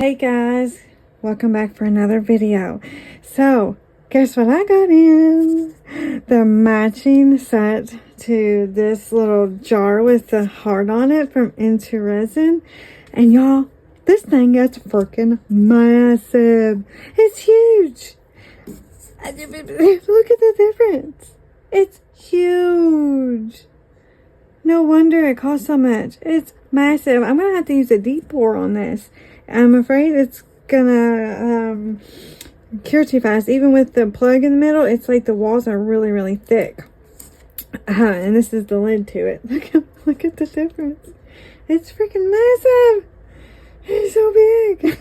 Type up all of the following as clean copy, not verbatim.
Hey guys, welcome back for another video. So, guess what I got in? The matching set to this little jar with the heart on it from IntoResin. And y'all, this thing is freaking massive. It's huge. Look at the difference. It's huge. No wonder it costs so much. It's massive. I'm going to have to use a deep pour on this. I'm afraid it's gonna cure too fast. Even with the plug in the middle, it's like the walls are really, really thick. And this is the lid to it. Look at the difference. It's freaking massive. It's so big.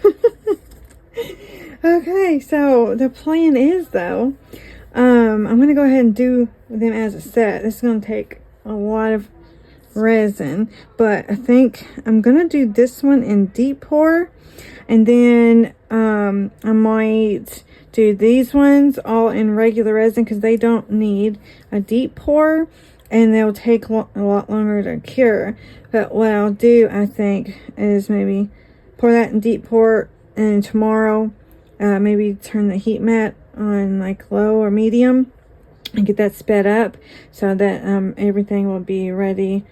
Okay, so the plan is though, I'm gonna go ahead and do them as a set. This is gonna take a lot of resin, but I think I'm gonna do this one in deep pour, and then I might do these ones all in regular resin because they don't need a deep pour and they'll take a lot longer to cure. But what I'll do, I think, is maybe pour that in deep pour, and tomorrow maybe turn the heat mat on like low or medium and get that sped up so that everything will be ready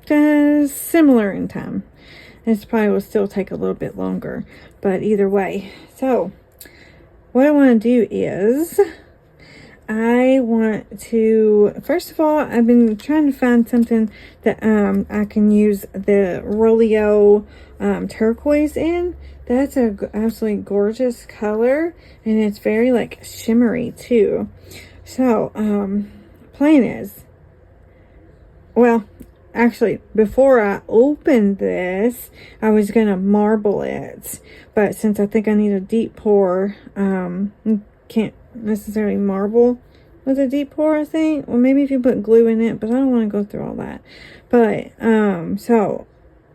similar in time. This probably will still take a little bit longer, but either way. So what I want to do is I want to, first of all, I've been trying to find something that I can use the Rolio turquoise in. That's a absolutely gorgeous color, and it's very like shimmery too. So plan is, well, actually, before I opened this, I was going to marble it. But since I think I need a deep pour, can't necessarily marble with a deep pour, I think. Or maybe if you put glue in it, but I don't want to go through all that. But, so,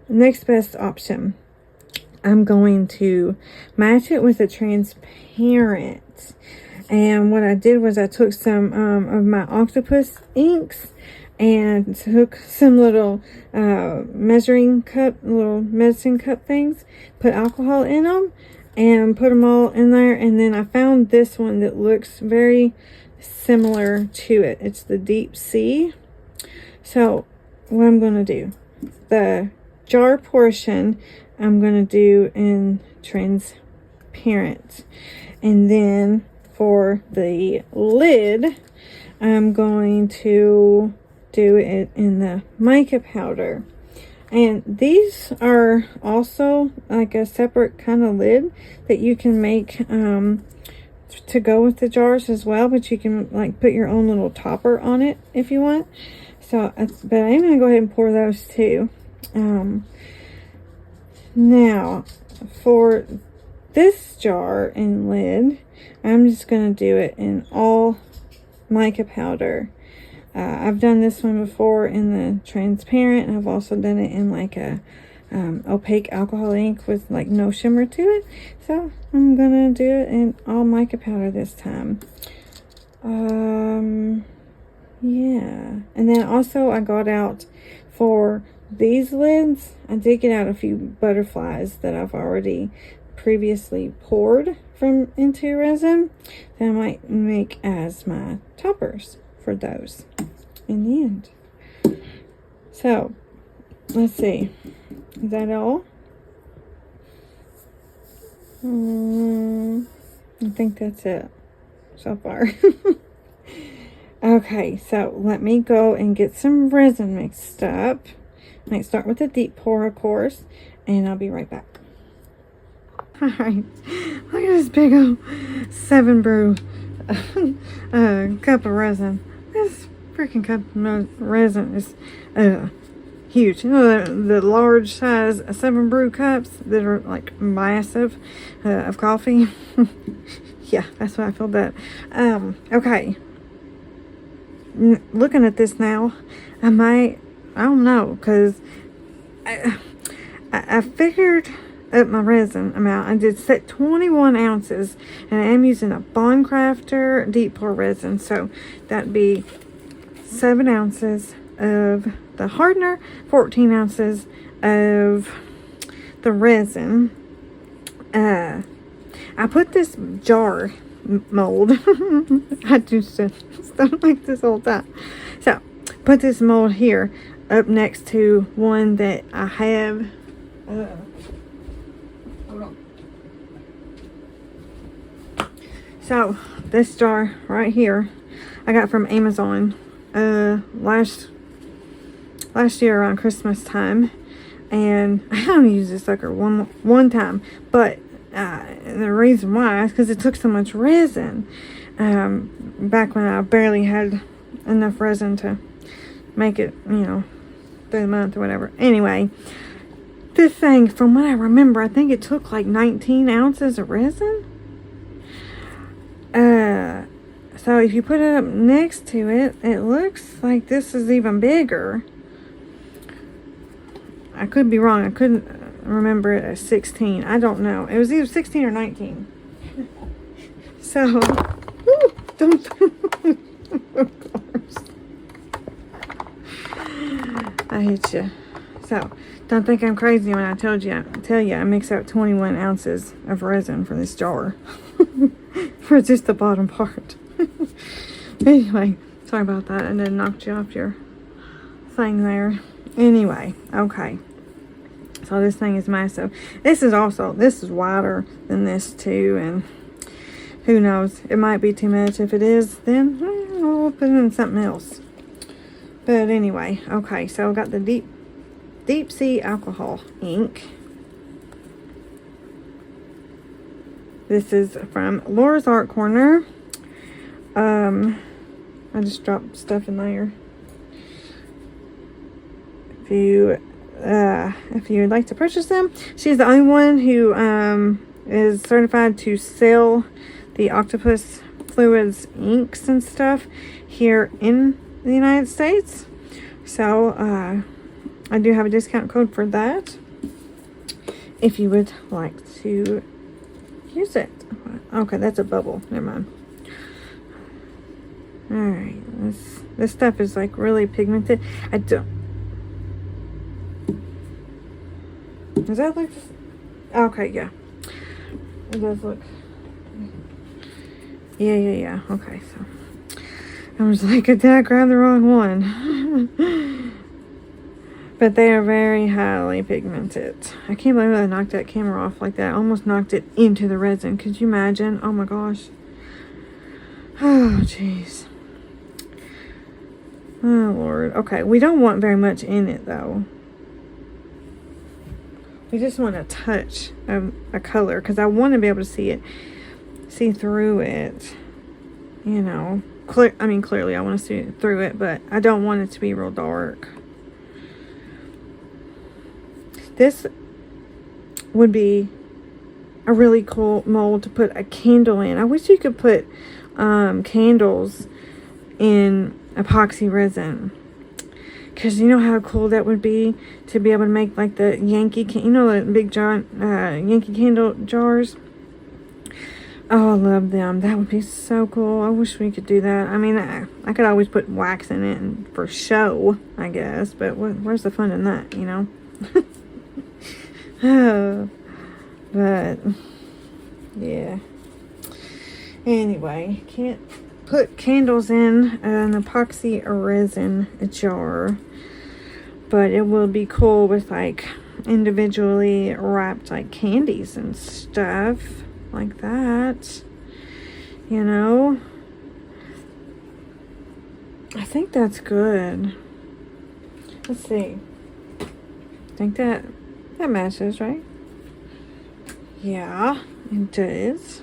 next best option. I'm going to match it with a transparent. And what I did was I took some of my octopus inks and took some little measuring cup, little medicine cup things, put alcohol in them, and put them all in there. And then I found this one that looks very similar to it. It's the Deep Sea. So what I'm going to do, the jar portion, I'm going to do in transparent. And then for the lid, I'm going to do it in the mica powder. And these are also like a separate kind of lid that you can make to go with the jars as well, but you can like put your own little topper on it if you want. So but I'm going to go ahead and pour those too. Now for this jar and lid, I'm just going to do it in all mica powder. I've done this one before in the transparent, and I've also done it in like a opaque alcohol ink with like no shimmer to it. So I'm gonna do it in all mica powder this time. Yeah, and then also I got out for these lids, I did get out a few butterflies that I've already previously poured from IntoResin that I might make as my toppers for those in the end. So let's see, is that all? I think that's it so far. Okay, so let me go and get some resin mixed up. I might start with a deep pour, of course, and I'll be right back. Alright, look at this big old 7 brew cup of resin. This freaking cup of resin is huge. You know, the large size 7 brew cups that are like massive of coffee. Yeah, that's why I filled that. Okay. Looking at this now, I don't know, because I figured up my resin amount. I did set 21 ounces, and I am using a Bond Crafter deep pour resin, so that'd be 7 ounces of the hardener, 14 ounces of the resin, I put this jar mold. I do stuff like this all the time. So, put this mold here up next to one that I have. Hold on. So, this jar right here, I got from Amazon last year around Christmas time, and I only used this sucker one time, but the reason why is because it took so much resin. Back when I barely had enough resin to make it, through the month or whatever. Anyway, this thing, from what I remember, I think it took like 19 ounces of resin. So if you put it up next to it, it looks like this is even bigger. I could be wrong. I couldn't remember it as 16. I don't know. It was either 16 or 19. So, don't. Of course. I hate you. So, don't think I'm crazy when I tell you I mix out 21 ounces of resin for this jar. For just the bottom part. Anyway, sorry about that. I done knocked you off your thing there. Anyway, okay. So this thing is massive. This is wider than this too, and who knows, it might be too much. If it is, then we'll put it in something else. But anyway, okay, so I got the deep sea alcohol ink. This is from Laura's Art Corner. I just dropped stuff in there. If you would like to purchase them, she's the only one who is certified to sell the octopus fluids inks and stuff here in the United States. So I do have a discount code for that if you would like to use it. Okay, that's a bubble. Never mind. Alright, this stuff is like really pigmented. Does that look... Okay, yeah. It does look... Yeah. Okay, so... I was like, did I grab the wrong one? But they are very highly pigmented. I can't believe I knocked that camera off like that. I almost knocked it into the resin. Could you imagine? Oh my gosh. Oh, jeez. Oh, Lord. Okay, we don't want very much in it, though. We just want a touch of a color, because I want to be able to see through it. Clearly I want to see through it, but I don't want it to be real dark. This would be a really cool mold to put a candle in. I wish you could put candles in epoxy resin, because you know how cool that would be to be able to make like the Yankee the big jar Yankee candle jars. Oh, I love them. That would be so cool. I wish we could do that. I mean, I could always put wax in it for show, I guess, but where's the fun in that, Oh, but yeah. Anyway, can't put candles in an epoxy resin jar, but it will be cool with like individually wrapped like candies and stuff like that. I think that's good. Let's see. I think that matches, right? Yeah, it does.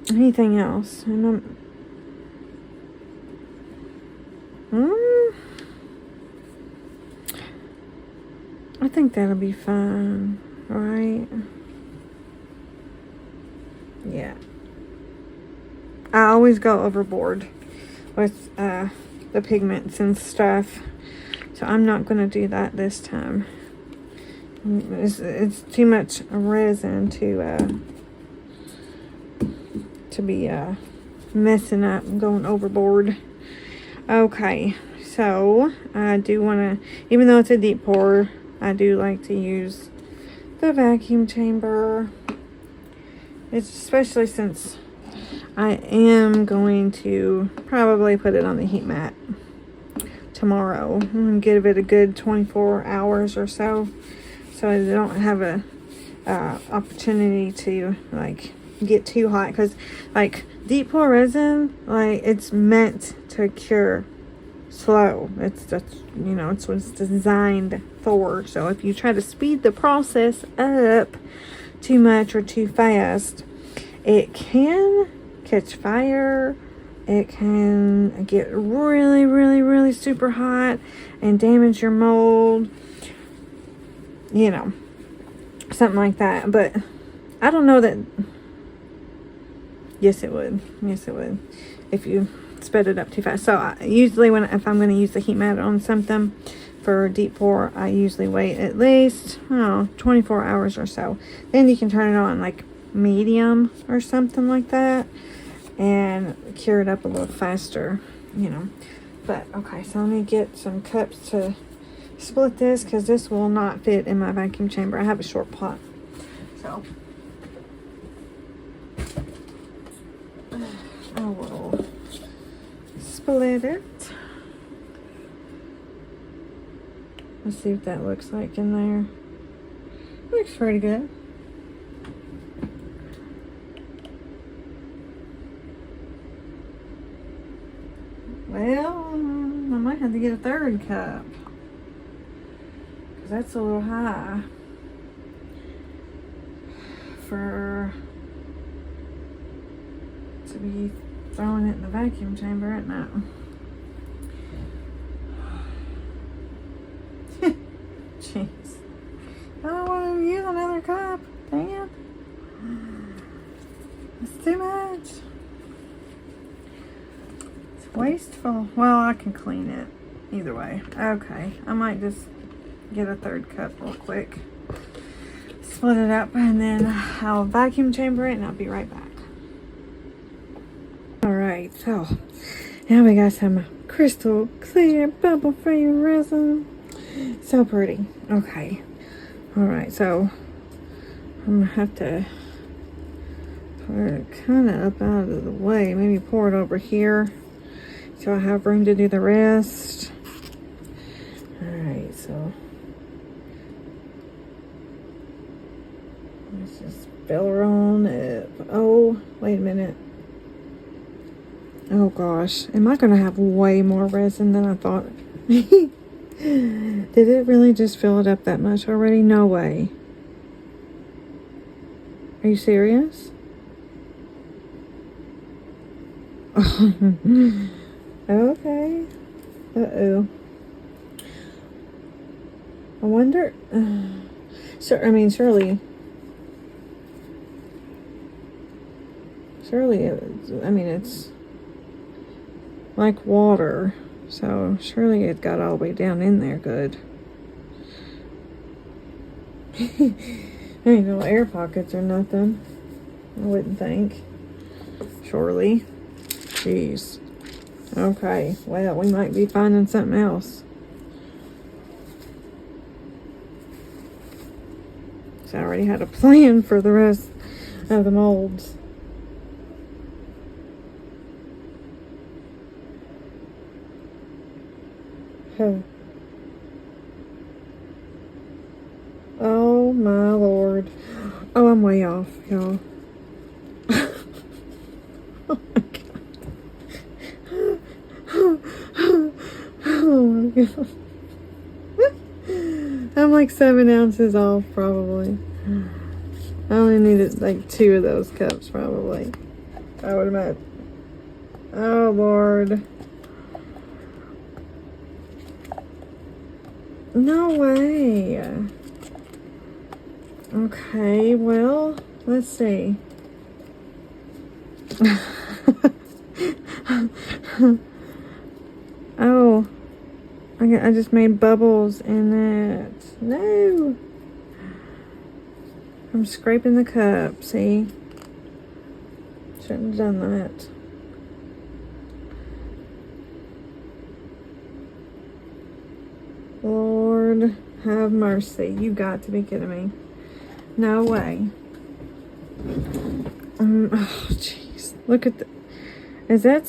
Anything else? I think that'll be fine, right? Yeah. I always go overboard with the pigments and stuff, so I'm not going to do that this time. It's too much resin to be messing up and going overboard. Okay, so I do want to, even though it's a deep pour, I do like to use the vacuum chamber. It's especially since I am going to probably put it on the heat mat tomorrow and give it a good 24 hours or so, so I don't have a opportunity to like get too hot, because like deep pour resin, like it's meant to cure slow. It's just, you know, it's what it's designed for. So if you try to speed the process up too much or too fast, it can catch fire. It can get really, really, really super hot and damage your mold, you know, something like that. But I don't know that. Yes, it would. Yes, it would, if you sped it up too fast. So usually if I'm going to use the heat mat on something for deep pour, I usually wait at least 24 hours or so. Then you can turn it on like medium or something like that and cure it up a little faster, you know. But okay, so let me get some cups to split this, because this will not fit in my vacuum chamber. I have a short pot, so I will split it. Let's see what that looks like in there. Looks pretty good. Well, I might have to get a third cup, because that's a little high for to be throwing it in the vacuum chamber, isn't it? Jeez. I don't want to use another cup. Dang it. It's too much. It's wasteful. Well, I can clean it either way. Okay. I might just get a third cup real quick. Split it up, and then I'll vacuum chamber it, and I'll be right back. Alright, so now we got some crystal clear bubble free resin. So pretty. Okay. Alright, so I'm gonna have to pour it kind of up out of the way. Maybe pour it over here so I have room to do the rest. Alright, so let's just fill her on up. Oh, wait a minute. Oh gosh, am I gonna have way more resin than I thought? Did it really just fill it up that much already? No way. Are you serious? Okay. Uh-oh. I wonder. I mean, surely, it's like water, so surely it got all the way down in there good. There ain't no air pockets or nothing, I wouldn't think. Surely. Jeez. Okay, well, we might be finding something else. So I already had a plan for the rest of the molds. Huh. Oh my Lord. Oh, I'm way off, y'all. Oh my God. Oh my God. I'm like 7 ounces off, probably. I only needed like 2 of those cups, probably. I would imagine. Oh Lord. No way. Okay, well, let's see. Oh, I just made bubbles in it. No. I'm scraping the cup, see? Shouldn't have done that. Lord have mercy. You got to be kidding me. No way. Oh, jeez. Look at the... Is that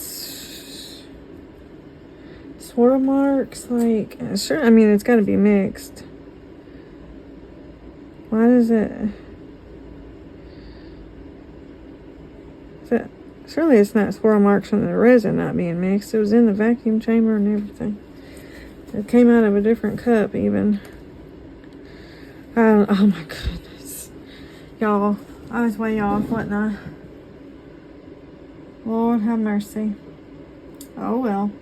swirl marks? Like, sure, I mean, it's got to be mixed. Why does it... Surely it's not swirl marks from the resin not being mixed. It was in the vacuum chamber and everything. It came out of a different cup even. Oh my goodness. Y'all, I was way off, wasn't I? Lord have mercy. Oh well.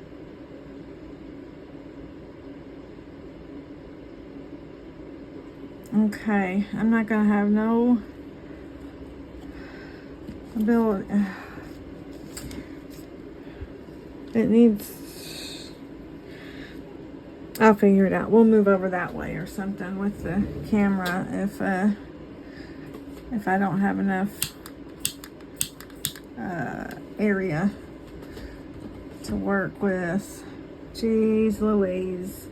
Okay, I'm not gonna have no ability. It needs... I'll figure it out. We'll move over that way or something with the camera if I don't have enough area to work with. Jeez Louise.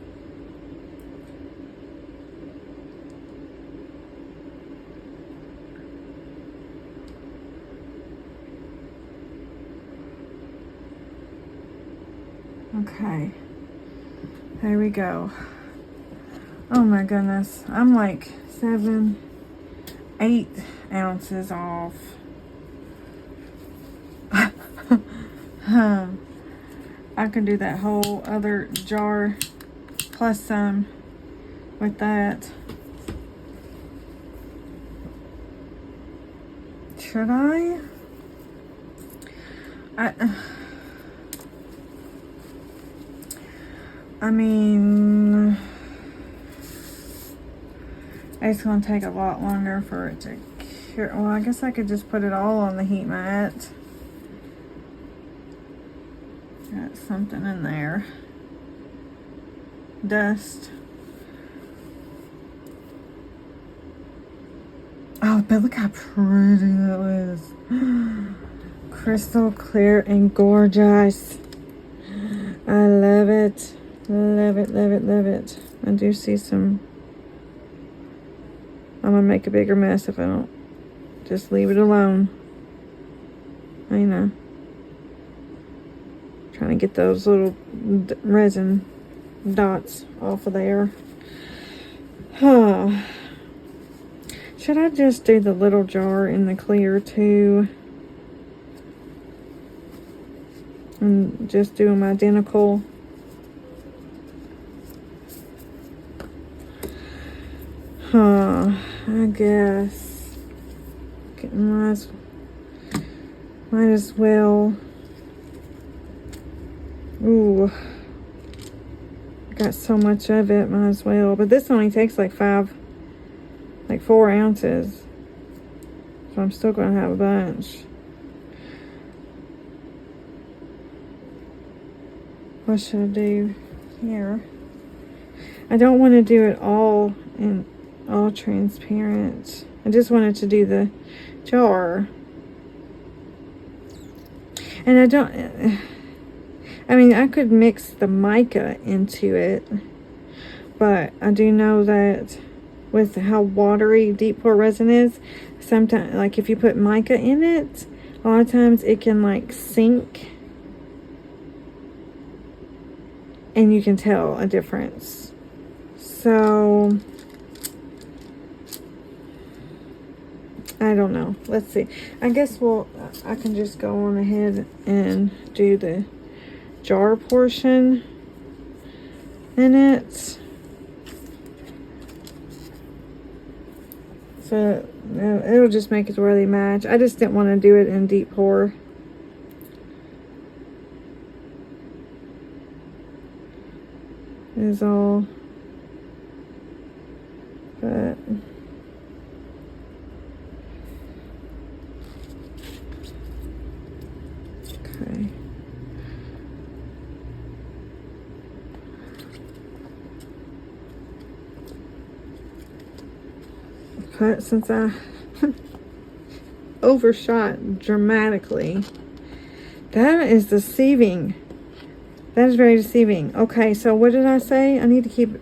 Okay, there we go. Oh my goodness, I'm like 7, 8 ounces off. I can do that whole other jar plus some with that. Should I mean, it's going to take a lot longer for it to cure. Well, I guess I could just put it all on the heat mat. Got something in there. Dust. Oh, but look how pretty that was. Crystal clear and gorgeous. I love it. Love it, love it, love it. I do see some... I'm gonna make a bigger mess if I don't just leave it alone. I know. Trying to get those little resin dots off of there. Huh. Should I just do the little jar in the clear too? And just do them identical? Huh, I guess. Might as well. Ooh. Got so much of it, might as well. But this only takes like 4 ounces. So I'm still going to have a bunch. What should I do here? I don't want to do it all in all transparent. I just wanted to do the jar. And I don't... I mean, I could mix the mica into it. But I do know that with how watery deep pour resin is, sometimes, like if you put mica in it, a lot of times it can like sink. And you can tell a difference. So... I don't know. Let's see. I guess I can just go on ahead and do the jar portion in it. So it'll just make it where they match. I just didn't want to do it in deep pour. Is all. But... Okay. But since I overshot dramatically, that is deceiving. That is very deceiving. Okay, so what did I say? I need to keep...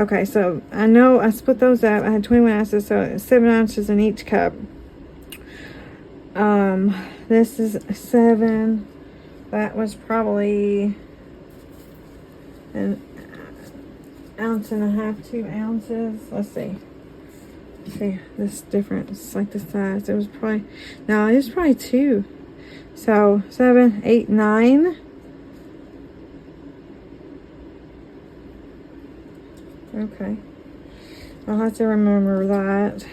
Okay, so I know I split those up. I had 21 ounces, so 7 ounces in each cup. This is 7. That was probably an ounce and a half, 2 ounces. Let's see. See, this difference, like the size. It was probably, no, it was probably 2. So 7, 8, 9. Okay. I'll have to remember that.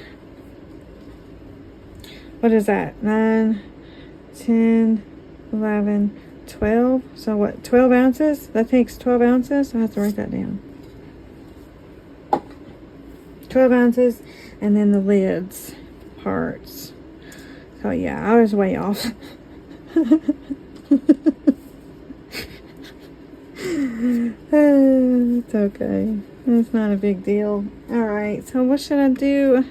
What is that? 9, 10, 11, 12. So what, 12 ounces? That takes 12 ounces. I have to write that down. 12 ounces. And then the lids parts. So yeah, I was way off. It's okay. It's not a big deal. Alright, so what should I do?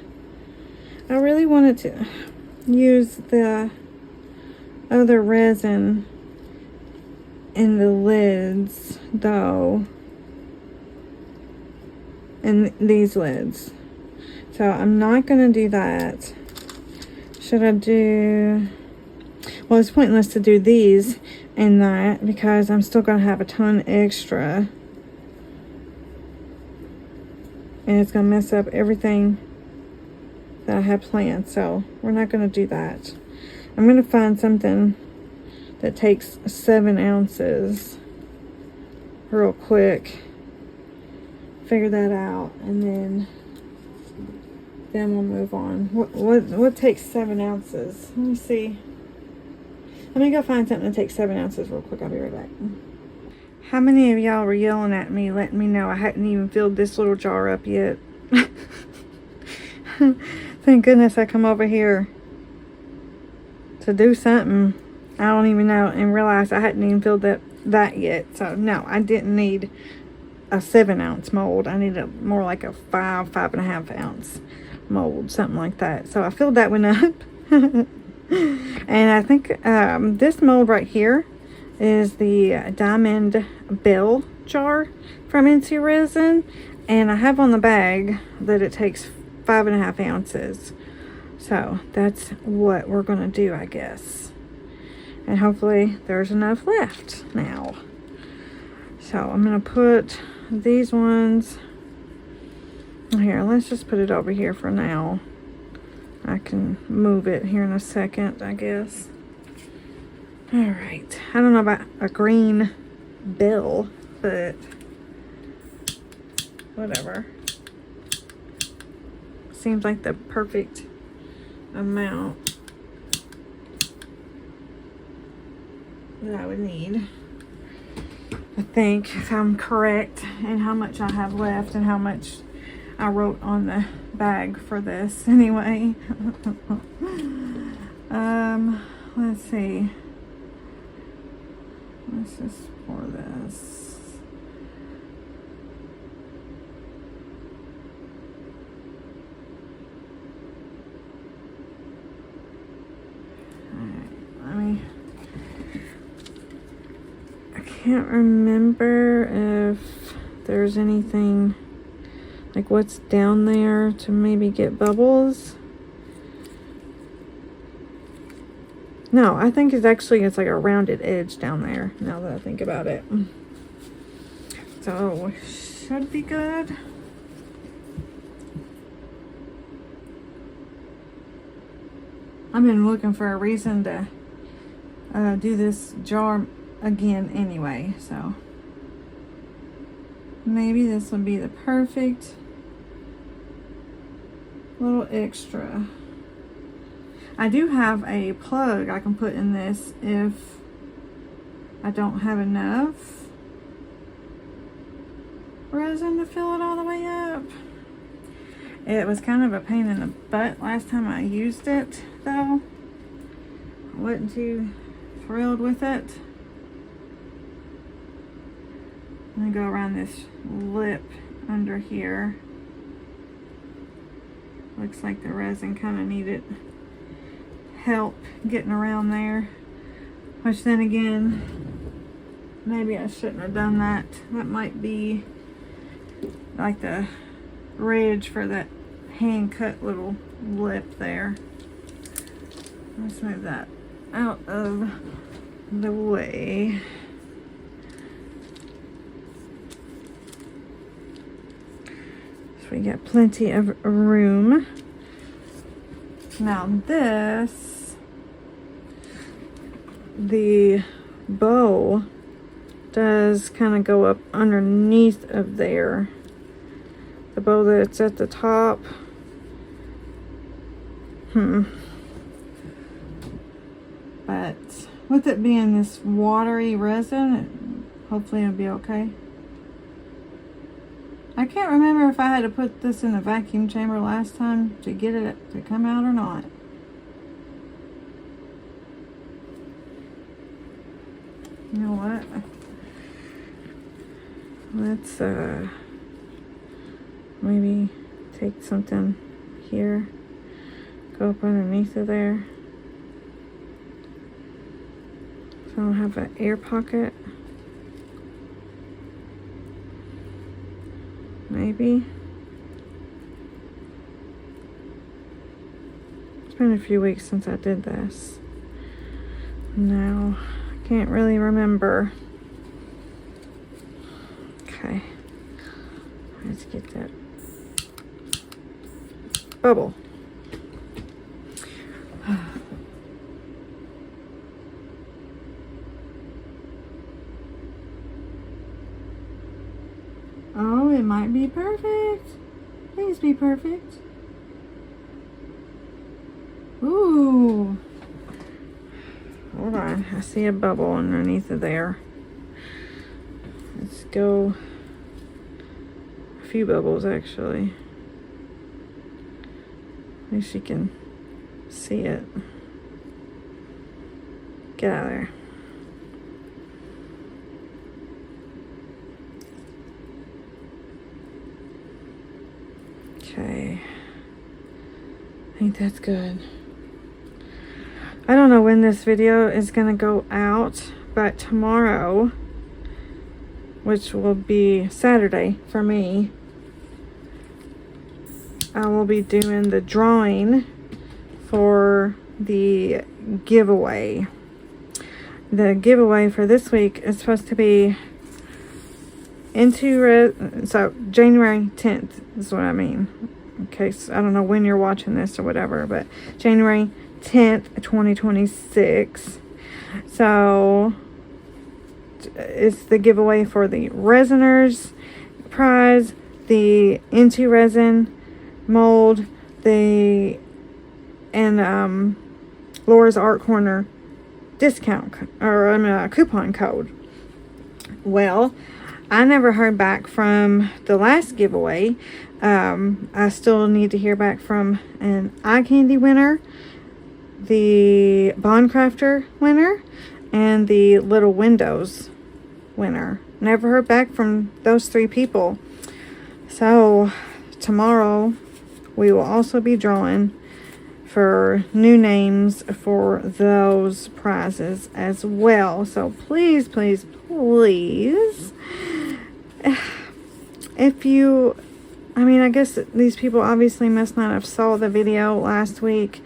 I really wanted to use the other resin in the lids, though. And these lids. So I'm not going to do that. Should I do... Well, it's pointless to do these and that because I'm still going to have a ton extra. And it's going to mess up everything that I had planned. So we're not going to do that. I'm going to find something that takes 7 ounces real quick. Figure that out, and then we'll move on. What takes 7 ounces? Let me see. Let me go find something that takes 7 ounces real quick. I'll be right back. How many of y'all were yelling at me, letting me know I hadn't even filled this little jar up yet? Thank goodness I come over here to do something I don't even know and realize I hadn't even filled that yet. So no, I didn't need a 7 ounce mold. I needed more like a 5.5 ounce mold, something like that. So I filled that one up. And I think this mold right here is the diamond bell jar from IntoResin, and I have on the bag that it takes 5.5 ounces. So that's what we're gonna do, I guess. And hopefully there's enough left now. So I'm gonna put these ones here. Let's just put it over here for now. I can move it here in a second, I guess. All right. I don't know about a green bell, but whatever. Seems like the perfect amount that I would need. I think, if I'm correct in how much I have left and how much I wrote on the bag for this anyway. Let's see. This is for this. Alright, I can't remember if there's anything like what's down there to maybe get bubbles. No, I think it's like a rounded edge down there, now that I think about it. So, should be good. I've been looking for a reason to do this jar again anyway, so maybe this would be the perfect little extra. I do have a plug I can put in this if I don't have enough resin to fill it all the way up. It was kind of a pain in the butt last time I used it, though. I wasn't too thrilled with it. I'm gonna go around this lip under here. Looks like the resin kind of needed help getting around there. Which then again, maybe I shouldn't have done that. That might be like the ridge for that hand cut little lip there. Let's move that out of the way. So we got plenty of room. Now this, the bow does kind of go up underneath of there. The bow that's at the top. But with it being this watery resin, hopefully it'll be okay. I can't remember if I had to put this in a vacuum chamber last time to get it to come out or not. You know what? Let's maybe take something here, go up underneath of there. So I don't have an air pocket. Maybe. It's been a few weeks since I did this. Now, I can't really remember. Okay. Let's get that bubble. Oh, it might be perfect. Please be perfect. Ooh. Hold on. I see a bubble underneath of there. Let's go. A few bubbles, actually. At least you can see it. Get out of there. Okay. I think that's good. I don't know when this video is going to go out, but tomorrow, which will be Saturday for me, I will be doing the drawing for the giveaway. The giveaway for this week is supposed to be so January 10th is what I mean. Okay, so I don't know when you're watching this or whatever, but January 10th, 2026. So it's the giveaway for the Resiners prize, the IntoResin mold, and Laura's Art Corner discount or coupon code. Well, I never heard back from the last giveaway. I still need to hear back from an eye candy winner, the Bond Crafter winner, and the Little Windows winner. Never heard back from those three people. So tomorrow we will also be drawing for new names for those prizes as well. So please, please, please, if you, I guess these people obviously must not have saw the video last week,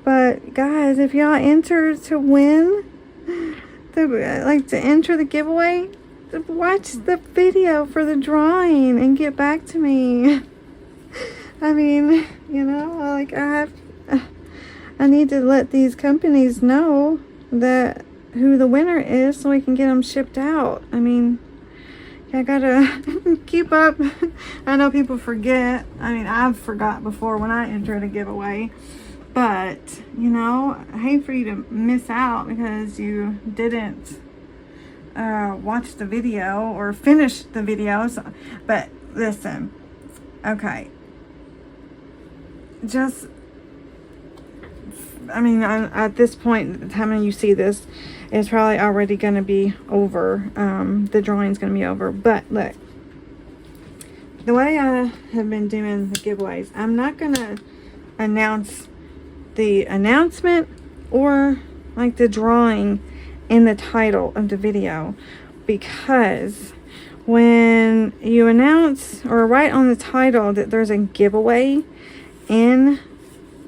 but guys, if y'all enter to win, to enter the giveaway, watch the video for the drawing and get back to me. I need to let these companies know that who the winner is so we can get them shipped out. I gotta keep up. I know people forget. I've forgot before when I entered a giveaway. But, I hate for you to miss out because you didn't watch the video or finish the video. But listen, okay. Just, at this point, the time you see this, it's probably already going to be over. The drawing's going to be over. But look, the way I have been doing the giveaways, I'm not going to announce the announcement or the drawing in the title of the video, because when you announce or write on the title that there's a giveaway in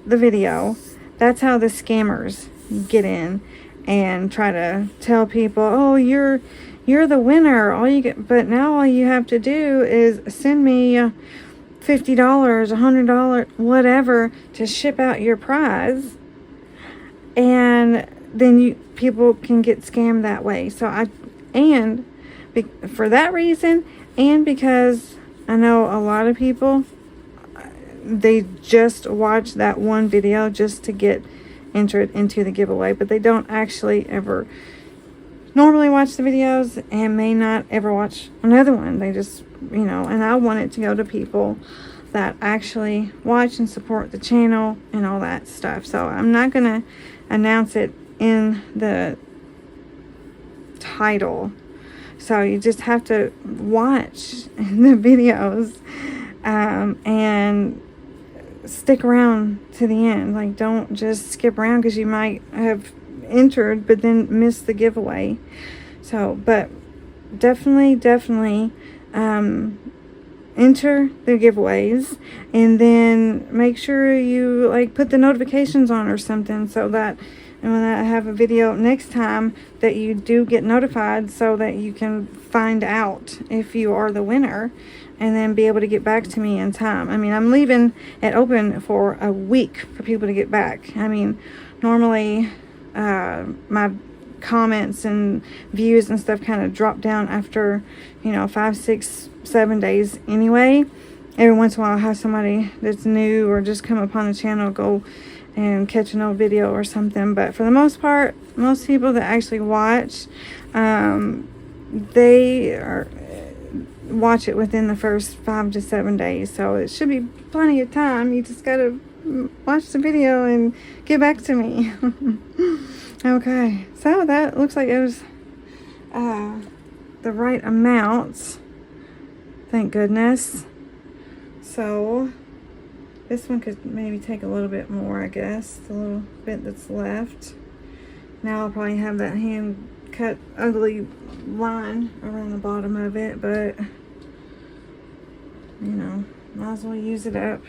the video, that's how the scammers get in and try to tell people, oh, you're the winner. But now all you have to do is send me $50, $100, whatever, to ship out your prize, and then people can get scammed that way. So for that reason, and because I know a lot of people, they just watch that one video just to get entered into the giveaway, but they don't actually ever normally watch the videos and may not ever watch another one. They just, and I want it to go to people that actually watch and support the channel and all that stuff. So I'm not going to announce it in the title. So you just have to watch the videos and stick around to the end. Like, don't just skip around, because you might have entered but then miss the giveaway. So, but definitely enter the giveaways, and then make sure you put the notifications on or something, so that when I have a video next time, that you do get notified, so that you can find out if you are the winner and then be able to get back to me in time. I mean, I'm leaving it open for a week for people to get back. I mean, normally my comments and views and stuff kind of drop down after 5, 6, 7 days anyway. Every once in a while I'll have somebody that's new or just come upon the channel go and catch an old video or something, but for the most part, most people that actually watch, they watch it within the first 5 to 7 days, so it should be plenty of time. You just gotta watch the video and get back to me. Okay, so that looks like it was the right amount, thank goodness. So this one could maybe take a little bit more, I guess, the little bit that's left. Now I'll probably have that hand cut ugly line around the bottom of it, but might as well use it up.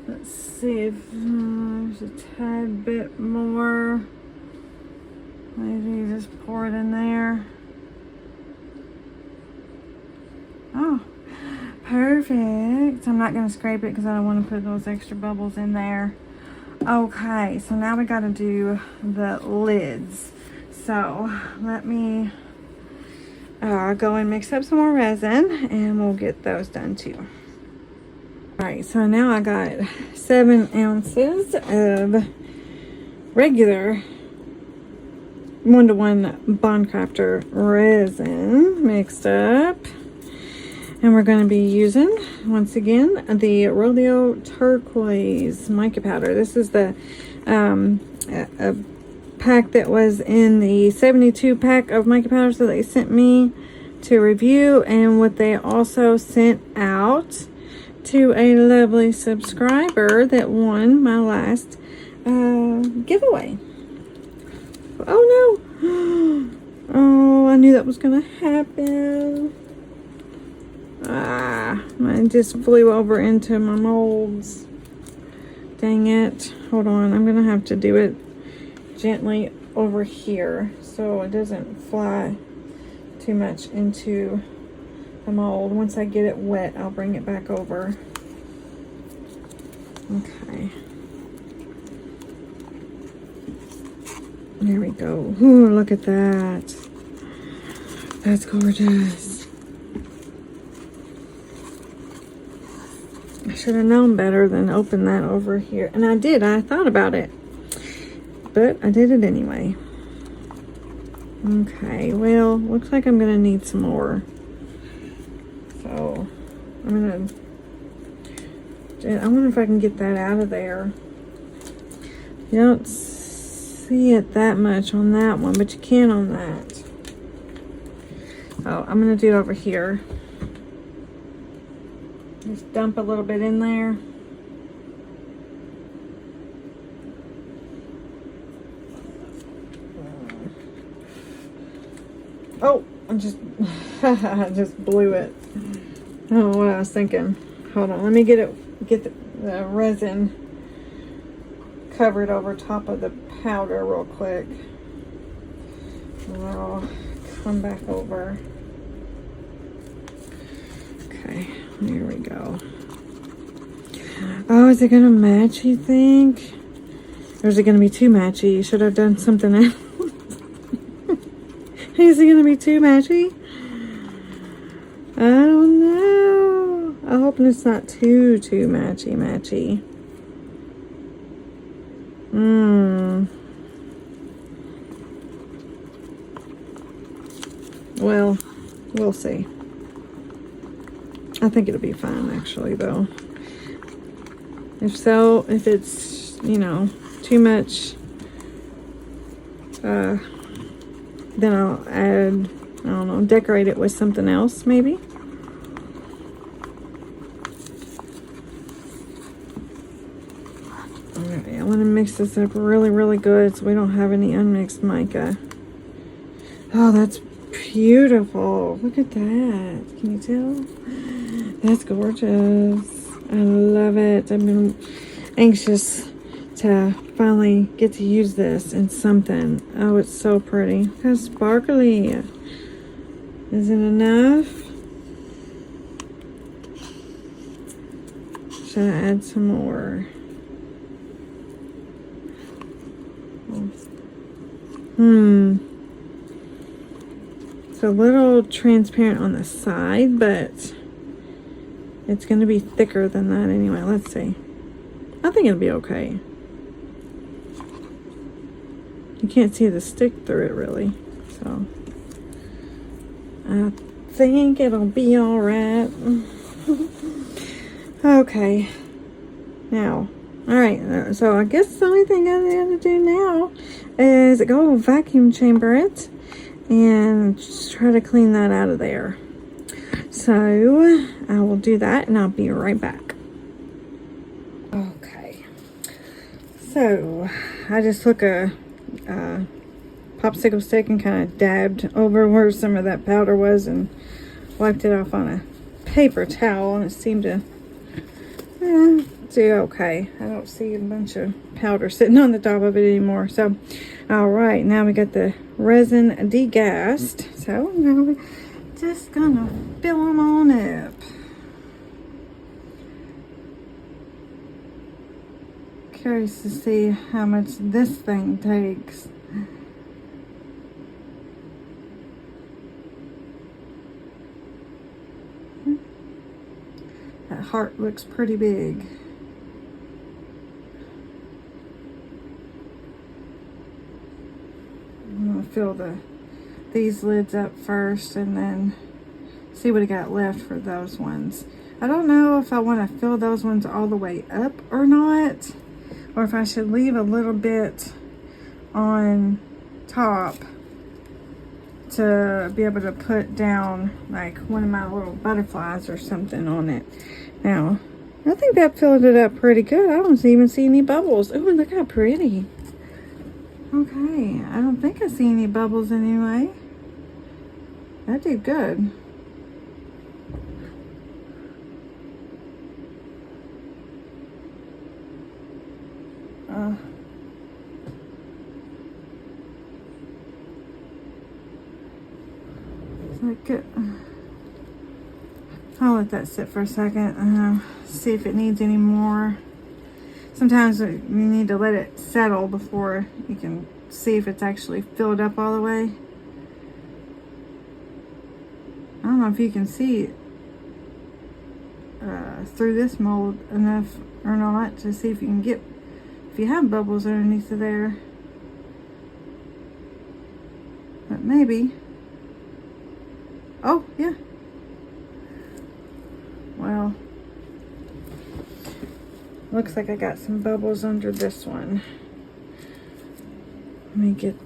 Let's see if there's a tad bit more. Maybe just pour it in there. Oh, perfect. I'm not going to scrape it because I don't want to put those extra bubbles in there. Okay, so now we got to do the lids. So let me go and mix up some more resin, and we'll get those done too. Alright, so now I got 7 ounces of regular 1:1 Bond Crafter resin mixed up. And we're going to be using, once again, the Rodeo Turquoise mica powder. This is the a pack that was in the 72 pack of mica powders that they sent me to review, and what they also sent out to a lovely subscriber that won my last giveaway. Oh no! Oh, I knew that was going to happen. Mine just flew over into my molds. Dang it. Hold on, I'm gonna have to do it gently over here so it doesn't fly too much into the mold. Once I get it wet, I'll bring it back over. Okay. There we go. Ooh, look at that. That's gorgeous. I should have known better than open that over here. And I did. I thought about it. But I did it anyway. Okay. Well, looks like I'm going to need some more. So, I'm going to... I wonder if I can get that out of there. You don't see it that much on that one, but you can on that. Oh, I'm going to do it over here. Just dump a little bit in there. Oh, I just blew it. I don't know what I was thinking. Hold on, let me get the resin covered over top of the powder real quick. And I'll come back over. Okay, here we go. Oh, is it gonna match, you think? Or is it gonna be too matchy? Should I've done something else? Is it gonna be too matchy? I don't know. I'm hoping it's not too matchy. Well, we'll see. I think it'll be fine, actually, though. If so, if it's, you know, too much, then I'll add, I don't know, decorate it with something else, maybe. Alright, I want to mix this up really good so we don't have any unmixed mica. Oh, that's beautiful. Look at that. Can you tell? That's gorgeous. I love it. I've been anxious to finally get to use this in something. Oh, it's so pretty. Look how sparkly. Is it enough? Should I add some more? It's a little transparent on the side, but it's going to be thicker than that anyway. Let's see. I think it'll be okay. You can't see the stick through it really, so I think it'll be all right. Okay. Now, all right. So I guess the only thing I have to do now is go vacuum chamber it and just try to clean that out of there. So I will do that and I'll be right back. Okay. So I just took a popsicle stick and kind of dabbed over where some of that powder was and wiped it off on a paper towel, and it seemed to do okay. I don't see a bunch of powder sitting on the top of it anymore. So all right, now we got the resin degassed, so now we're just gonna fill them on up. Curious to see how much this thing takes. That heart looks pretty big. I'm gonna fill these lids up first and then see what I got left for those ones. I don't know if I want to fill those ones all the way up or not, or if I should leave a little bit on top to be able to put down like one of my little butterflies or something on it. Now, I think that filled it up pretty good. I don't even see any bubbles. Oh, look how pretty. Okay, I don't think I see any bubbles anyway. That did good. I'll let that sit for a second. See if it needs any more. Sometimes you need to let it settle before you can see if it's actually filled up all the way. I don't know if you can see through this mold enough or not to see if you can get, if you have bubbles underneath of there. But maybe. Oh, yeah. Well, looks like I got some bubbles under this one. Let me get,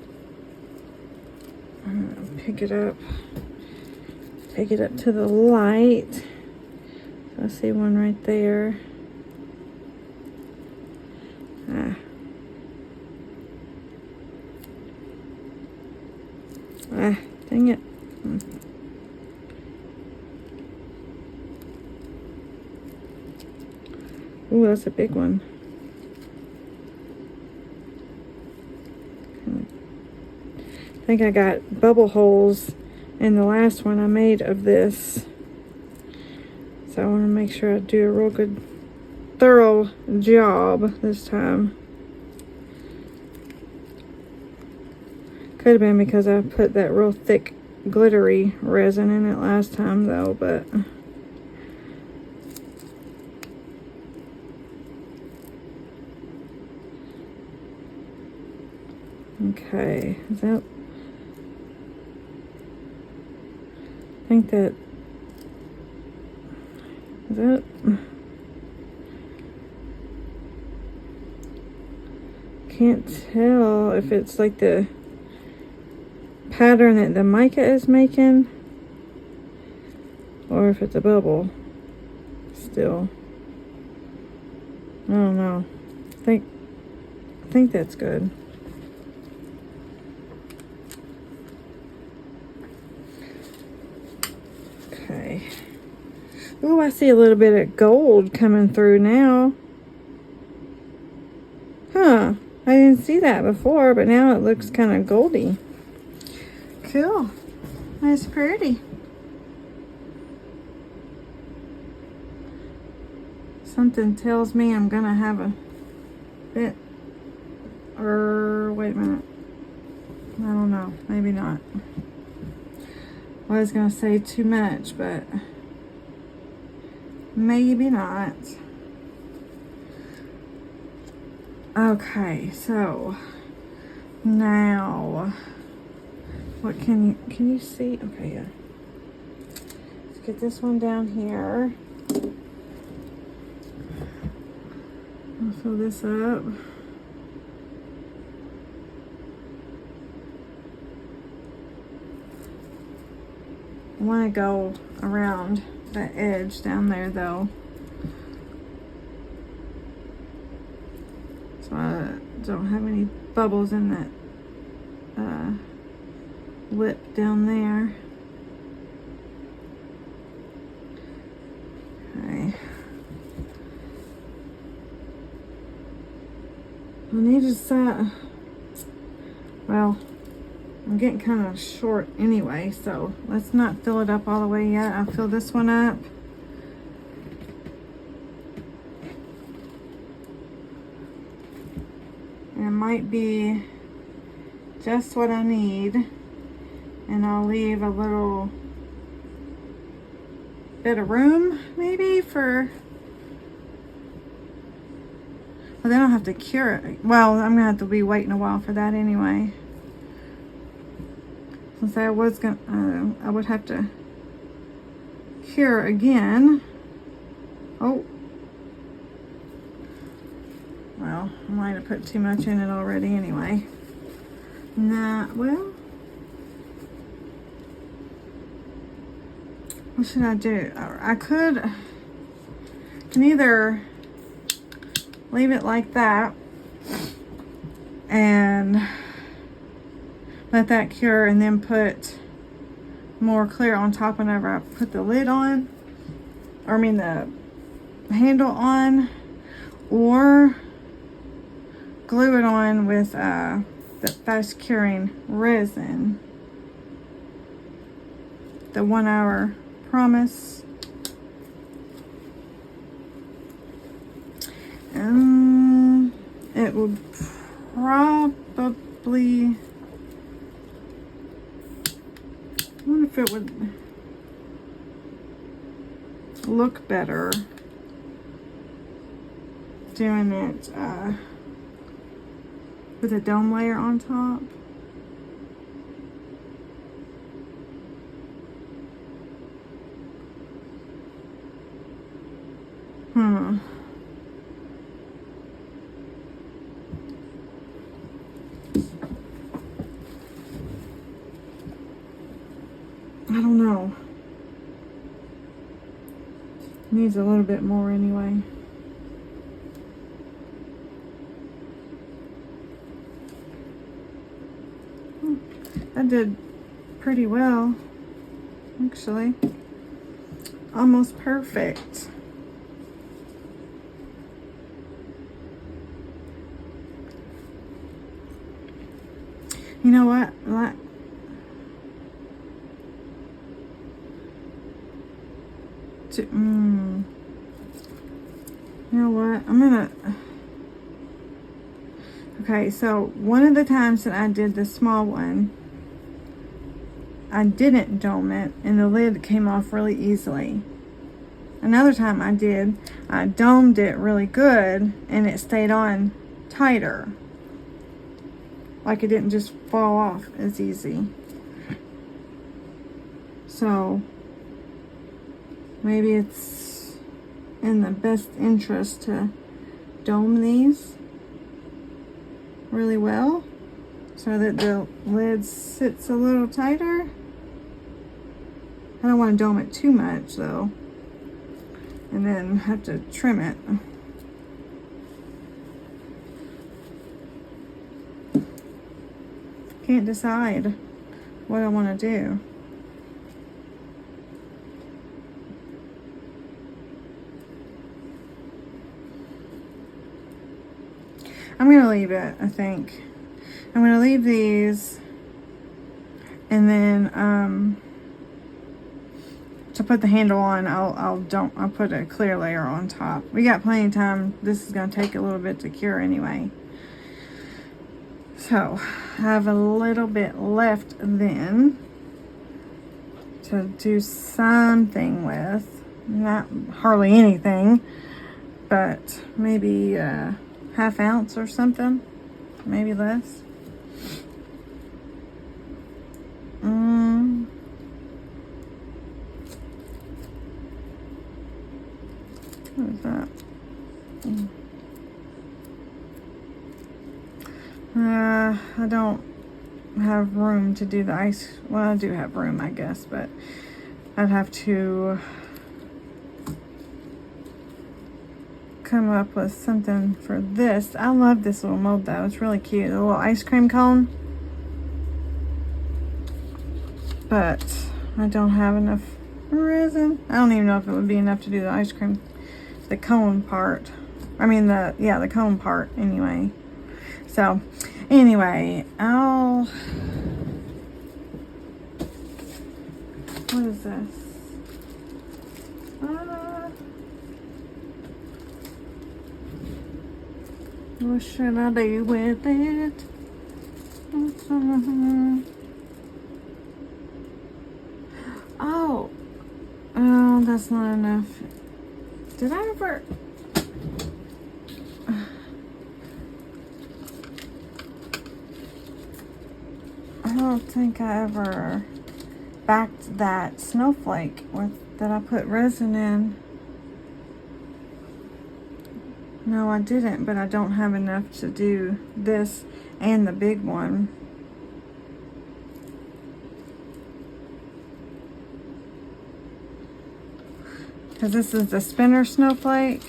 pick it up to the light. I see one right there. Dang it. Ooh, that's a big one. I think I got bubble holes in the last one I made of this. So I want to make sure I do a real good, thorough job this time. Could have been because I put that real thick glittery resin in it last time though, but okay, is that, I think that, is that, can't tell if it's like the pattern that the mica is making or if it's a bubble still. I don't know. I think that's good. Okay. Oh, I see a little bit of gold coming through now. Huh. I didn't see that before, but now it looks kind of goldy. Cool. That's pretty. Something tells me I'm gonna have a bit, or wait a minute. I don't know. Maybe not. I was gonna say too much, but maybe not. Okay, so now what can you see? Okay, yeah. Let's get this one down here. I'll fill this up. I want to go around that edge down there though, so I don't have any bubbles in that lip down there. Okay. I need to decide. Well, I'm getting kind of short anyway, so let's not fill it up all the way yet. I'll fill this one up. And it might be just what I need. And I'll leave a little bit of room maybe for, well, then I'll have to cure it. Well, I'm gonna have to be waiting a while for that anyway. Since I was gonna, I would have to cure again. Oh. Well, I might have put too much in it already anyway. Nah, well. What should I do? I can either leave it like that and let that cure and then put more clear on top whenever I put the lid on, or I mean the handle on, or glue it on with the fast curing resin, the 1 hour promise. It would probably, I wonder if it would look better doing it with a dome layer on top. I don't know. Needs a little bit more anyway. That did pretty well. actually. Almost perfect. You know what? You know what? I'm gonna... Okay, so one of the times that I did the small one, I didn't dome it, and the lid came off really easily. Another time I domed it really good, and it stayed on tighter. Like it didn't just fall off as easy. So, maybe it's in the best interest to dome these really well so that the lid sits a little tighter. I don't want to dome it too much though, and then have to trim it. Can't decide what I want to do. I'm going to leave it, I think. I'm going to leave these, and then to put the handle on, I'll put a clear layer on top. We got plenty of time. This is going to take a little bit to cure anyway. So, I have a little bit left then to do something with. Not hardly anything, but maybe half ounce or something, maybe less. What is that? I don't have room to do the ice. Well, I do have room, I guess, but I'd have to come up with something for this. I love this little mold though. It's really cute. A little ice cream cone. But I don't have enough resin. I don't even know if it would be enough to do the ice cream, the cone part. I mean the cone part anyway. So anyway, what is this? What should I do with it? Oh, that's not enough. Did I ever? I don't think I ever backed that snowflake that I put resin in. No, I didn't, but I don't have enough to do this and the big one. Because this is the spinner snowflake.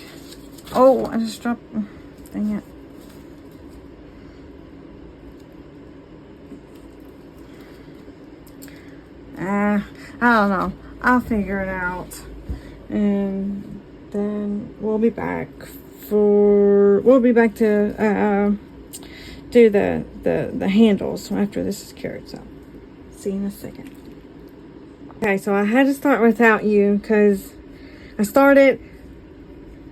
Oh, I just dropped, dang it. I don't know. I'll figure it out. And then we'll be back to do the handles after this is cured. So see you in a second. Okay, so I had to start without you because I started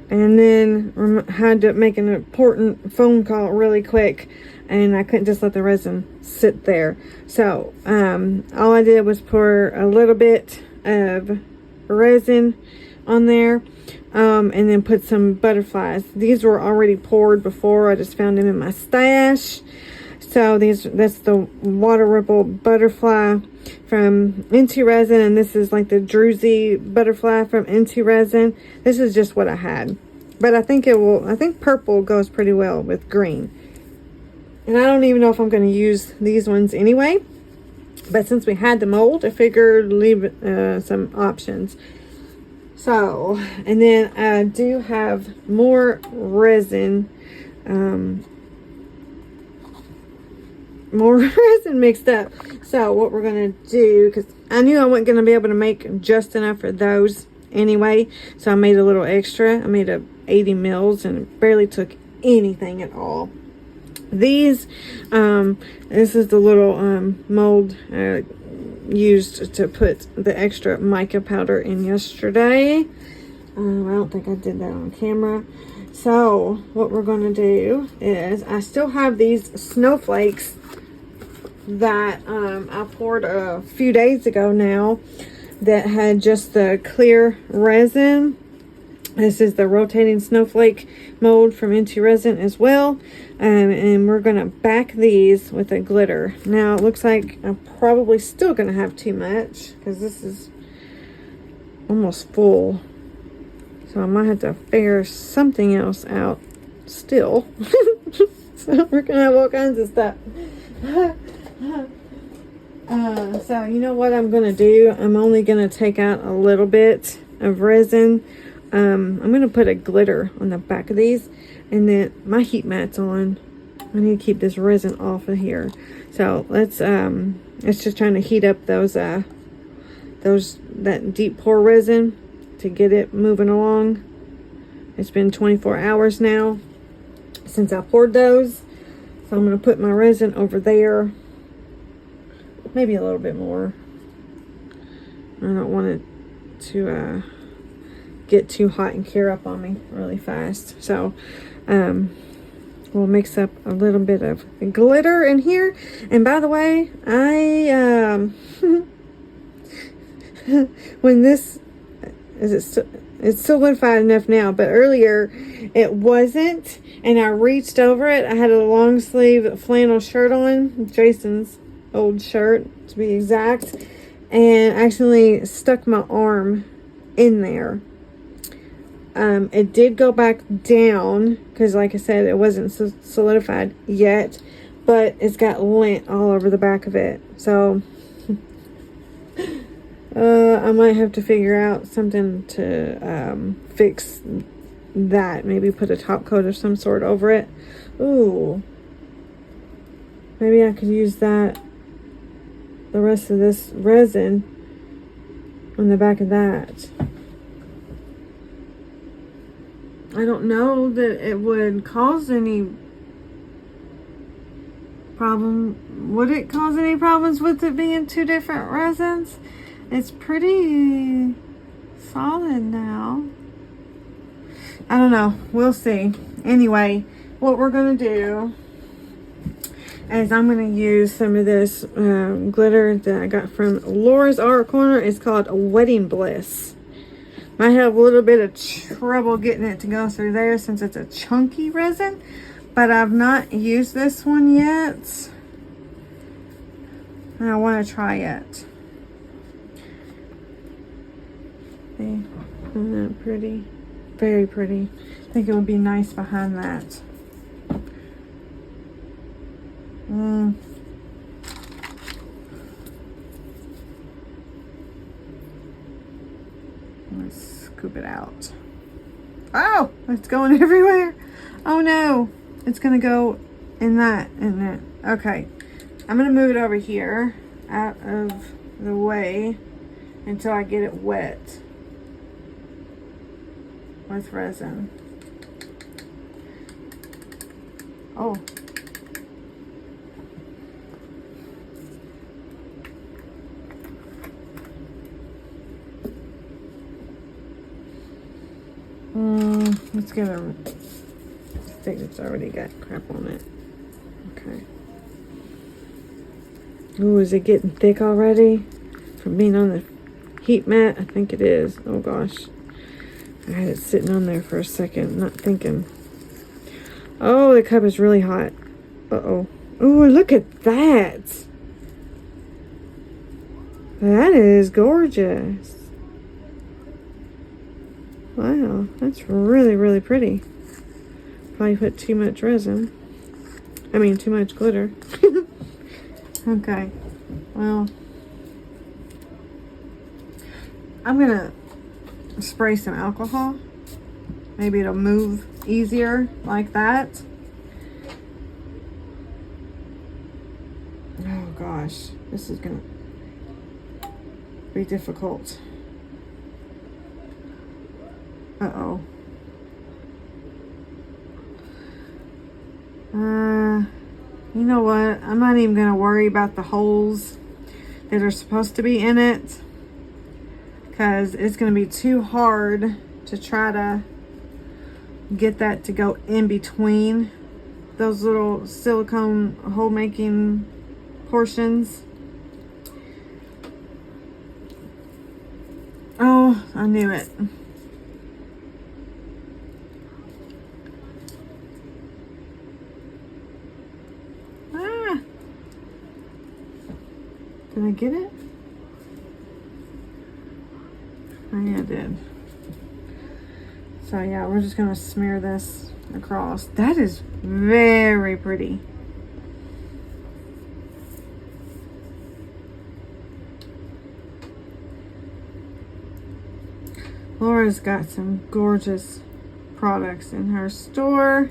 and then had to make an important phone call really quick, and I couldn't just let the resin sit there. So all I did was pour a little bit of resin on there, and then put some butterflies. These were already poured before. I just found them in my stash. So that's the water ripple butterfly from IntoResin, and this is like the druzy butterfly from IntoResin. This is just what I had, but I think purple goes pretty well with green. And I don't even know if I'm going to use these ones anyway, but since we had the mold, I figured leave some options. So, and then I do have more resin more resin mixed up. So what we're going to do, because I knew I wasn't going to be able to make just enough for those anyway, so I made a little extra. I made a 80 mils and it barely took anything at all. These, this is the little mold used to put the extra mica powder in yesterday. I don't think I did that on camera. So what we're going to do is, I still have these snowflakes that I poured a few days ago now that had just the clear resin. This is the rotating snowflake mold from IntoResin as well. And we're going to back these with a glitter. Now it looks like I'm probably still going to have too much because this is almost full. So I might have to figure something else out still. So we're going to have all kinds of stuff. So you know what I'm going to do? I'm only going to take out a little bit of resin. I'm going to put a glitter on the back of these. And then my heat mat's on. I need to keep this resin off of here. So let's just trying to heat up that deep pour resin to get it moving along. It's been 24 hours now since I poured those. So I'm going to put my resin over there. Maybe a little bit more. I don't want it to get too hot and cure up on me really fast. So we'll mix up a little bit of glitter in here. And by the way, I when this it's solidified enough now, but earlier it wasn't, and I reached over it. I had a long sleeve flannel shirt on, Jason's old shirt to be exact, and actually stuck my arm in there. It did go back down because, like I said, it wasn't solidified yet, but it's got lint all over the back of it. So I might have to figure out something to fix that. Maybe put a top coat of some sort over it. Ooh, maybe I could use the rest of this resin on the back of that. I don't know that it would cause any problem. Would it cause any problems with it being two different resins? It's pretty solid now. I don't know. We'll see. Anyway, what we're going to do is I'm going to use some of this glitter that I got from Laura's Art Corner. It's called Wedding Bliss. Might have a little bit of trouble getting it to go through there since it's a chunky resin, but I've not used this one yet, and I want to try it. See, isn't that pretty? Very pretty. I think it would be nice behind that. Let's scoop it out. Oh, it's going everywhere. Oh no, it's gonna go in that, isn't it? Okay, I'm gonna move it over here out of the way until I get it wet with resin. Oh. Let's get a stick that's already got crap on it. Okay. Ooh, is it getting thick already from being on the heat mat? I think it is. Oh gosh. I had it sitting on there for a second, not thinking. Oh, the cup is really hot. Uh-oh. Ooh, look at that. That is gorgeous. Wow, that's really, really pretty. Probably put too much resin. I mean, too much glitter. Okay, well, I'm gonna spray some alcohol. Maybe it'll move easier like that. Oh gosh, this is gonna be difficult. Uh-oh. You know what? I'm not even gonna worry about the holes that are supposed to be in it, because it's gonna be too hard to try to get that to go in between those little silicone hole making portions. Oh, I knew it. Ah. Did I get it? Oh yeah, I did. So yeah, we're just gonna smear this across. That is very pretty. Laura's got some gorgeous products in her store.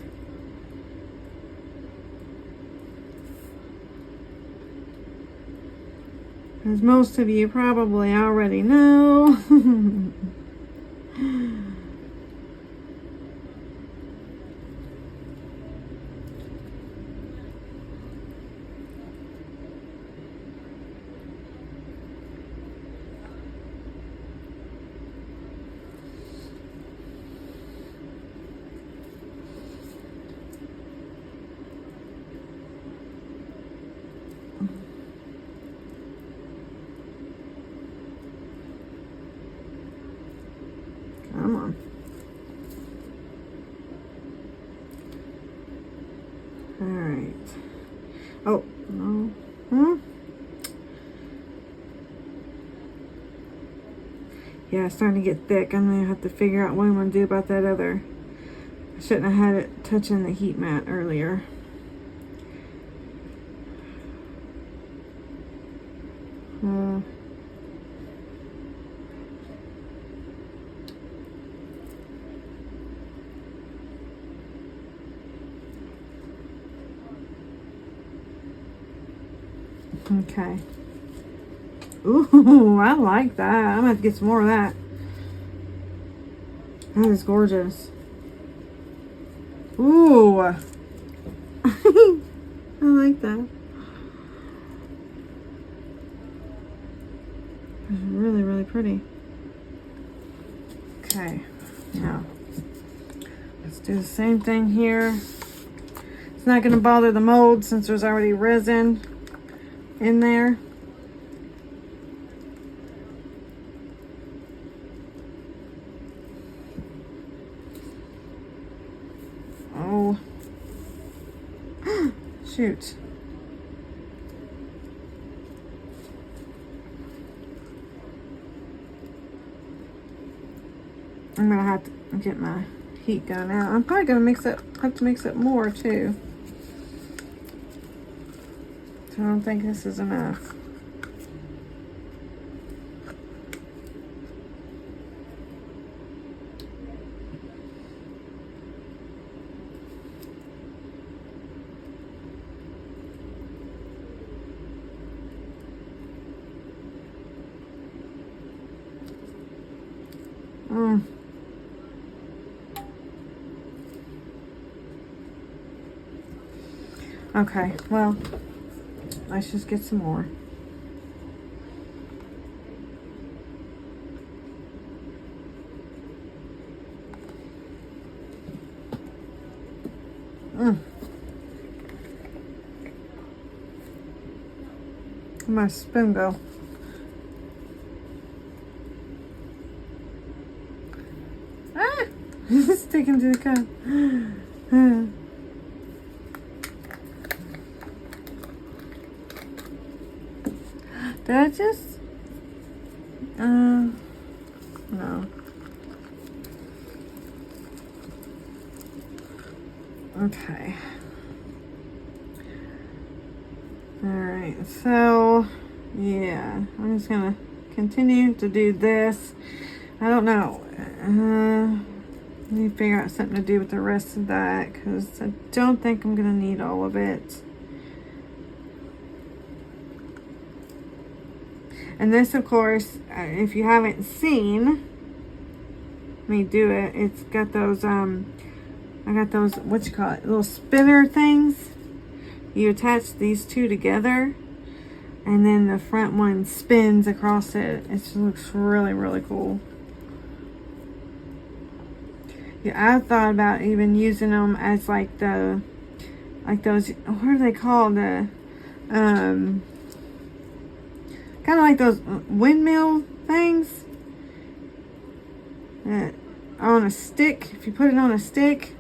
As most of you probably already know. Come on. All right. Oh, no. Yeah, it's starting to get thick. I'm going to have to figure out what I'm going to do about that other. I shouldn't have had it touching the heat mat earlier. Okay. Ooh, I like that. I'm gonna have to get some more of that. That is gorgeous. Ooh. I like that. It's really, really pretty. Okay. Now, let's do the same thing here. It's not gonna bother the mold since there's already resin in there. Oh. Shoot. I'm gonna have to get my heat gun out. I'm probably gonna have to mix it more too. So I don't think this is enough. Okay, well, let's just get some more. Where'd my spoon go? Ah! It's sticking to the cup. Did I just? No. Okay. Alright, so, yeah. I'm just gonna continue to do this. I don't know. Let me figure out something to do with the rest of that, because I don't think I'm gonna need all of it. And this, of course, if you haven't seen me do it, it's got those, I got those, what you call it, little spinner things. You attach these two together, and then the front one spins across it. It just looks really, really cool. Yeah, I thought about even using them as like the, like those, what are they called? The, kind of like those windmill things. On a stick. If you put it on a stick,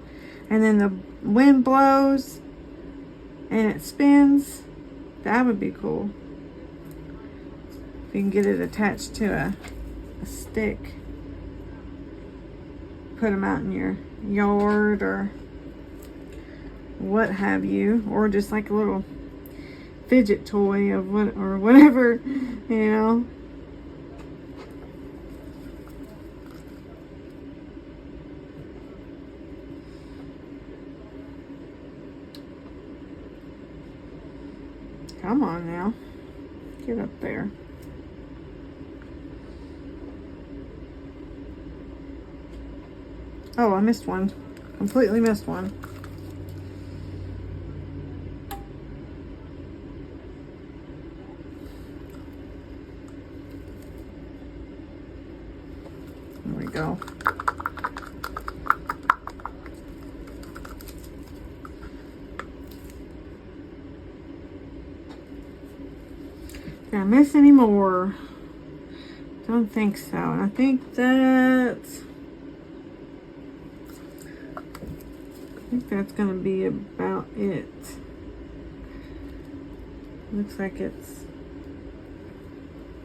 and then the wind blows, and it spins, that would be cool. If you can get it attached to a stick. Put them out in your yard or what have you, or just like a little fidget toy of what, or whatever, you know. Come on now, get up there. Oh, I missed one. Completely missed one. There we go. Did I miss any more? Don't think so. I think that's gonna be about it. Looks like it's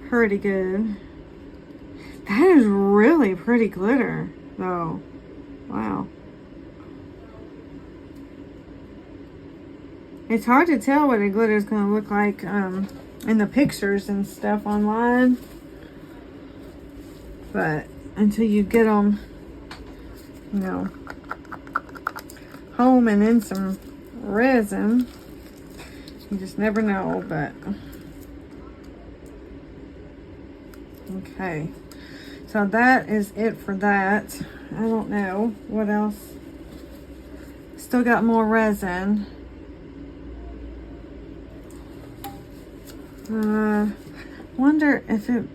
pretty good. That is really pretty glitter though. Wow. It's hard to tell what a glitter is gonna look like in the pictures and stuff online, but until you get them, you know, home and in some resin, you just never know. But okay, so that is it for that. I don't know what else. Still got more resin. Wonder if it,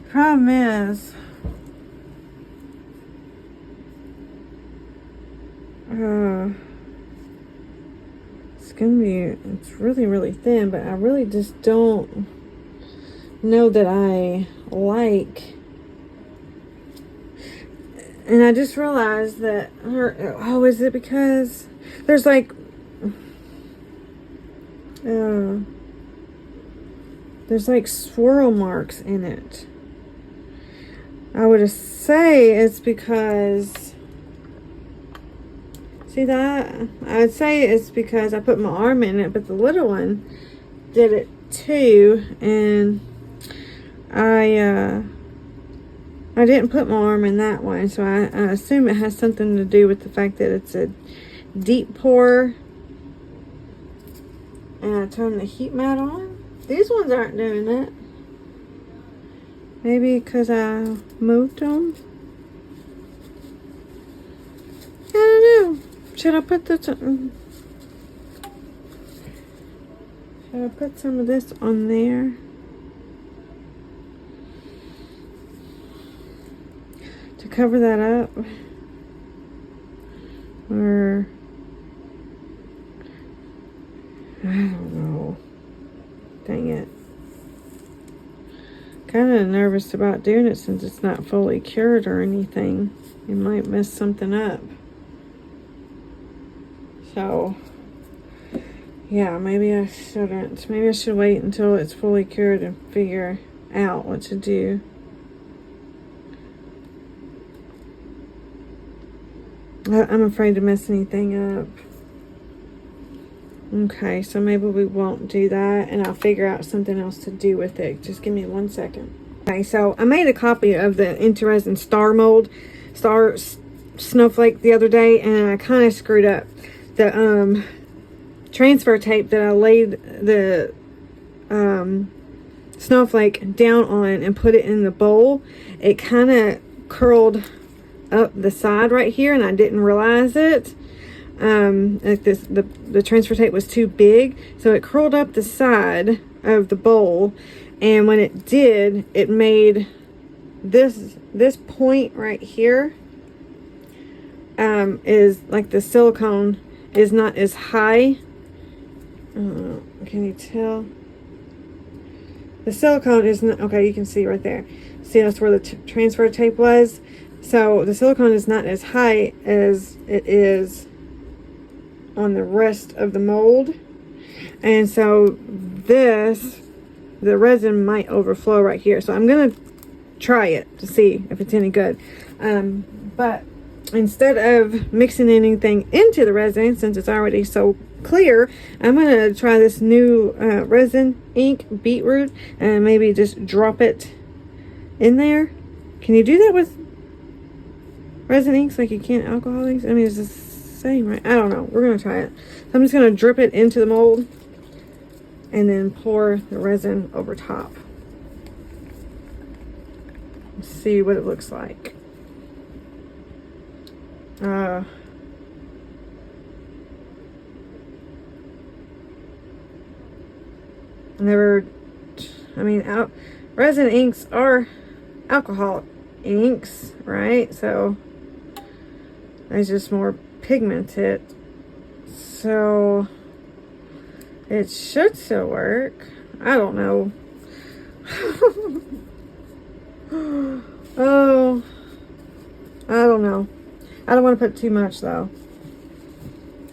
problem is, it's gonna be, it's really, really thin, but I really just don't know that I like. And I just realized that oh, is it because there's like, there's like swirl marks in it. I would say it's because, see that? I'd say it's because I put my arm in it, but the little one did it too, and I didn't put my arm in that one, so I assume it has something to do with the fact that it's a deep pour. And I turn the heat mat on. These ones aren't doing that. Maybe because I moved them. I don't know. Should I put some of this on there? To cover that up? Or I don't know. Dang it. Kind of nervous about doing it since it's not fully cured or anything. You might mess something up. So, yeah, maybe I shouldn't. Maybe I should wait until it's fully cured and figure out what to do. I'm afraid to mess anything up. Okay, so maybe we won't do that, and I'll figure out something else to do with it. Just give me 1 second. Okay, so I made a copy of the IntoResin Star Snowflake the other day, and I kind of screwed up. The transfer tape that I laid the snowflake down on and put it in the bowl, it kind of curled up the side right here, and I didn't realize it. Like this, the transfer tape was too big, so it curled up the side of the bowl, and when it did, it made this point right here is like the silicone is not as high. Can you tell? The silicone is not, okay, you can see right there. See, that's where the transfer tape was. So the silicone is not as high as it is on the rest of the mold. And so the resin might overflow right here. So I'm going to try it to see if it's any good. But instead of mixing anything into the resin, since it's already so clear, I'm going to try this new resin ink, Beetroot, and maybe just drop it in there. Can you do that with resin inks like you can alcohol inks? I mean, it's the same, right? I don't know. We're going to try it. So I'm just going to drip it into the mold and then pour the resin over top. Let's see what it looks like. Resin inks are alcohol inks, right? So it's just more pigmented. So it should still work. I don't know. Oh, I don't know. I don't want to put too much though.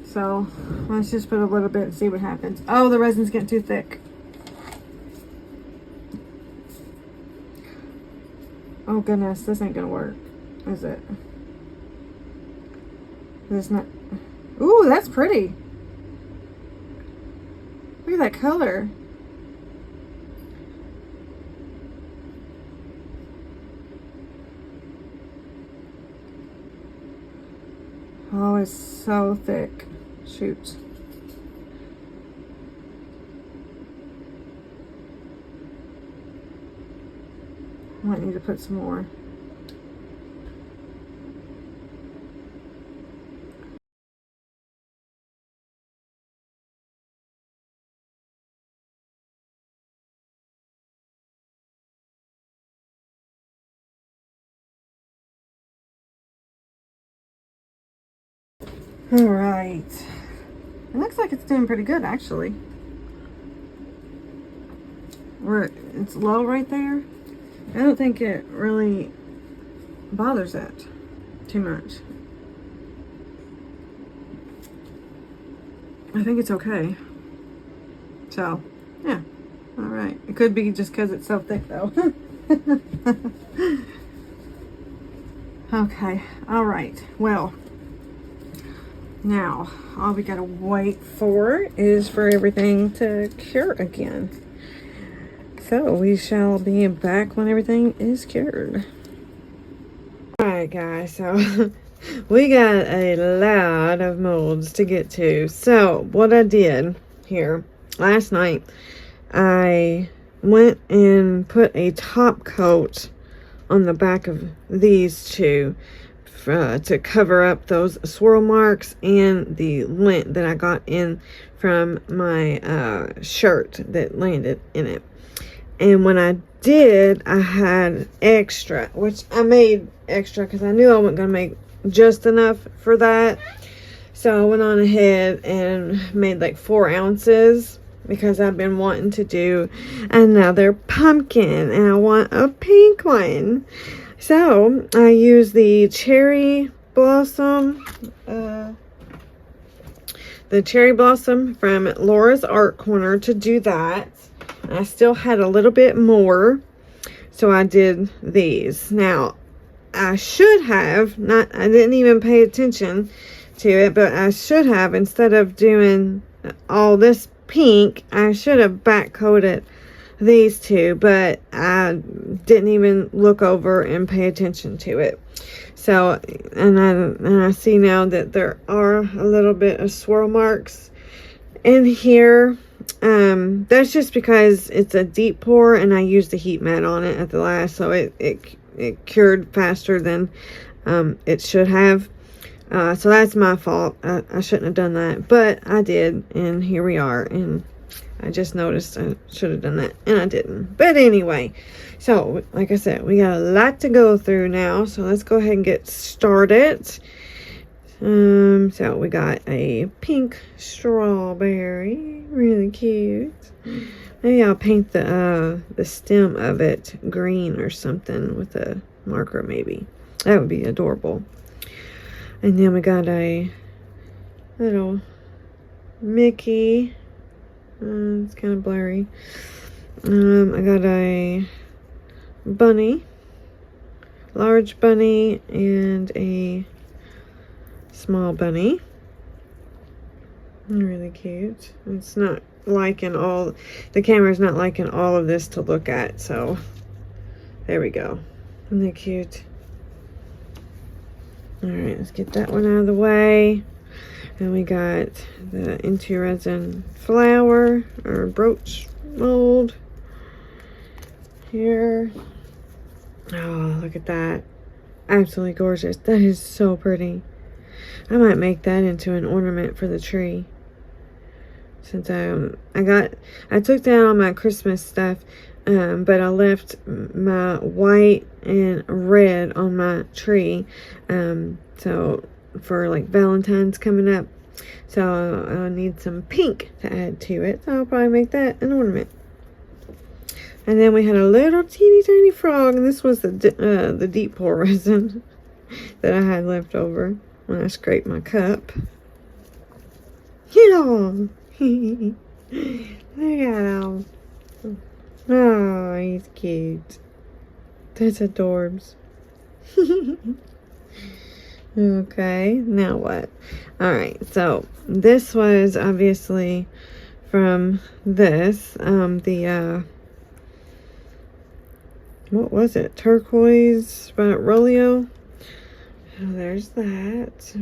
So let's just put a little bit and see what happens. Oh, the resin's getting too thick. Oh goodness, this ain't gonna work, is it? It's not. Ooh, that's pretty. Look at that color. Oh, it's so thick. Shoot. I might need to put some more. All right. It looks like it's doing pretty good, actually. Where it's low right there. I don't think it really bothers it too much. I think it's okay. So, yeah. All right. It could be just because it's so thick, though. Okay. All right. Well, now all we gotta wait for is for everything to cure again. So we shall be back when everything is cured. Alright guys, so we got a lot of molds to get to. So what I did here last night, I went and put a top coat on the back of these two to cover up those swirl marks and the lint that I got in from my shirt that landed in it. And when I did, I had extra, which I made extra because I knew I wasn't going to make just enough for that. So I went on ahead and made like 4 ounces because I've been wanting to do another pumpkin and I want a pink one. So I used the cherry blossom from Laura's Art Corner to do that. I still had a little bit more, so I did these. Now, I should have, I didn't even pay attention to it, but I should have, instead of doing all this pink, I should have back coated these two, but I didn't even look over and pay attention to it. So, and I see now that there are a little bit of swirl marks in here. That's just because it's a deep pour and I used the heat mat on it at the last, so it cured faster than it should have. So that's my fault. I shouldn't have done that, but I did, and here we are. And I just noticed I should have done that, and I didn't. But anyway, so like I said, we got a lot to go through now, so let's go ahead and get started. So we got a pink strawberry, really cute. Maybe I'll paint the stem of it green or something with a marker, maybe. That would be adorable. And then we got a little Mickey. It's kind of blurry. I got a bunny, large bunny, and a small bunny. Really cute. It's not liking all, the camera's not liking all of this to look at, so there we go. Isn't that cute? Alright, let's get that one out of the way. And we got the IntoResin flower or brooch mold here. Oh, look at that. Absolutely gorgeous. That is so pretty. I might make that into an ornament for the tree. Since I took down all my Christmas stuff, but I left my white and red on my tree. So for like Valentine's coming up, so I need some pink to add to it. So I'll probably make that an ornament. And then we had a little teeny tiny frog, and this was the deep pour resin that I had left over when I scraped my cup. Yeah. Look at him. Oh, he's cute. That's adorbs. Okay, now what? Alright, so this was obviously from this. What was it? Turquoise by Rolio. Oh, there's that.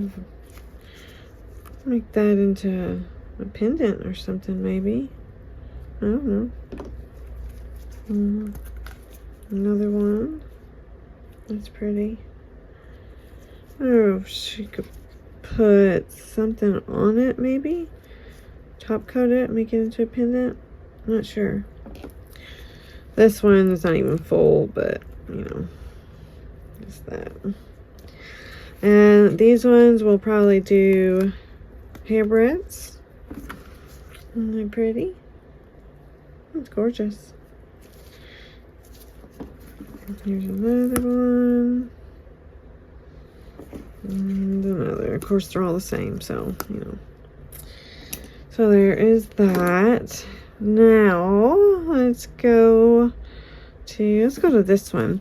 Make that into a pendant or something, maybe. I don't know. Another one. That's pretty. I don't know if she could put something on it, maybe. Top coat it, make it into a pendant. I'm not sure. This one is not even full, but you know, just that. And these ones we'll probably do hair braids. Aren't they pretty? It's gorgeous. Here's another one. And another. Of course, they're all the same, so, you know. So there is that. Now, let's go to this one.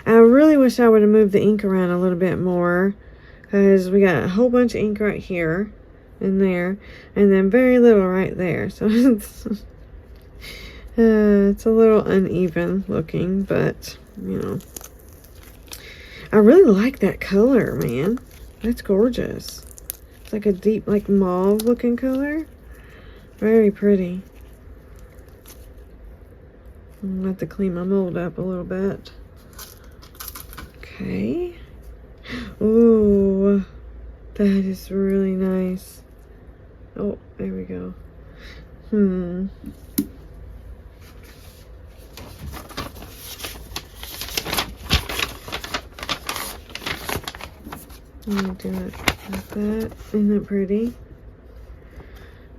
I really wish I would have moved the ink around a little bit more, because we got a whole bunch of ink right here and there, and then very little right there. So it's a little uneven looking, but you know, I really like that color, man. That's gorgeous. It's like a deep, like mauve looking color. Very pretty. I'll have to clean my mold up a little bit. Okay. Ooh, that is really nice. Oh, there we go. Let me do it like that. Isn't that pretty?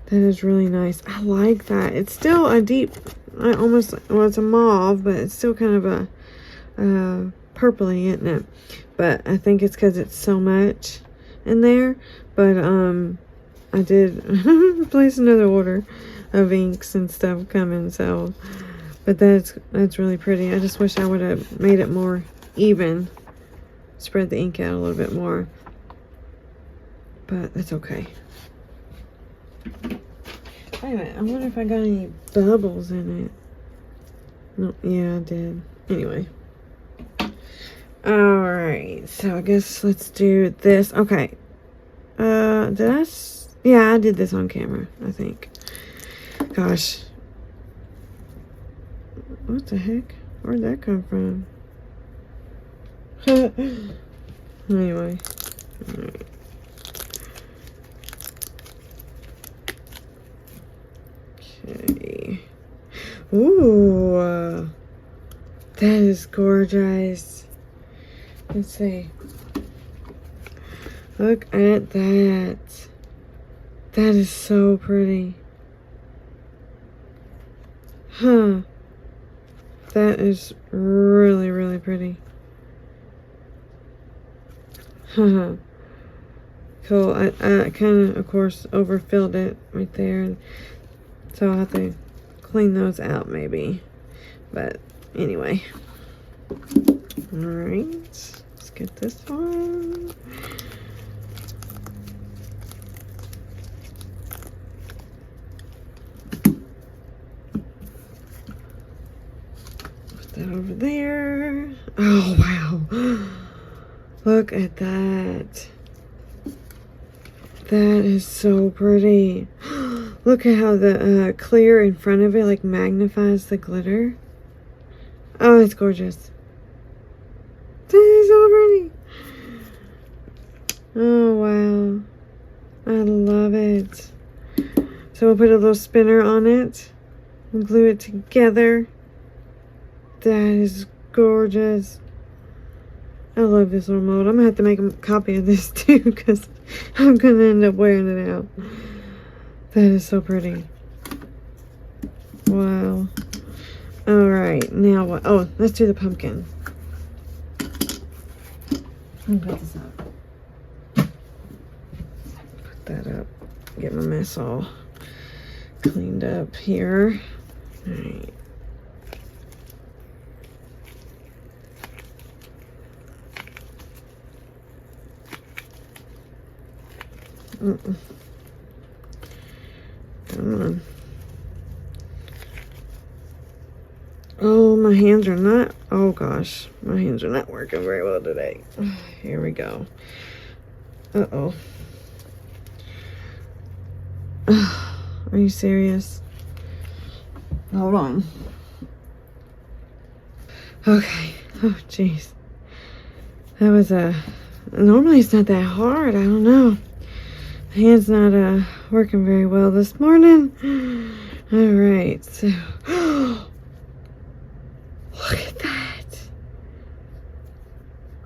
That is really nice. I like that. It's still a deep, well, it's a mauve, but it's still kind of a purpley, isn't it? But I think it's because it's so much in there. But I did place another order of inks and stuff coming, so. But that's really pretty. I just wish I would have made it more even. Spread the ink out a little bit more. But that's okay. Wait a minute, I wonder if I got any bubbles in it. No, yeah, I did. Anyway. Alright, so I guess let's do this. Okay. Yeah, I did this on camera, I think. Gosh. What the heck? Where'd that come from? Anyway. Alright. Okay. Ooh. That is gorgeous. Let's see. Look at that. That is so pretty. Huh. That is really, really pretty. Haha. Cool. I kind of course, overfilled it right there. So I'll have to clean those out maybe. But anyway. Alright. Let's get this one. Put that over there. Oh, wow. Look at that. That is so pretty. Look at how the clear in front of it like magnifies the glitter. Oh, it's gorgeous. That is so pretty. Oh, wow. I love it. So we'll put a little spinner on it and glue it together. That is gorgeous. I love this little mold. I'm going to have to make a copy of this too because I'm going to end up wearing it out. That is so pretty. Wow. Alright, now what? Oh, let's do the pumpkin. Let me put this up. Put that up. Get my mess all cleaned up here. Alright. Come on. Oh, my hands are not, oh gosh, my hands are not working very well today. Here we go. Uh-oh. Are you serious? Hold on. Okay. Oh, jeez. That was normally it's not that hard. I don't know. My hand's not working very well this morning. All right. So, look at that.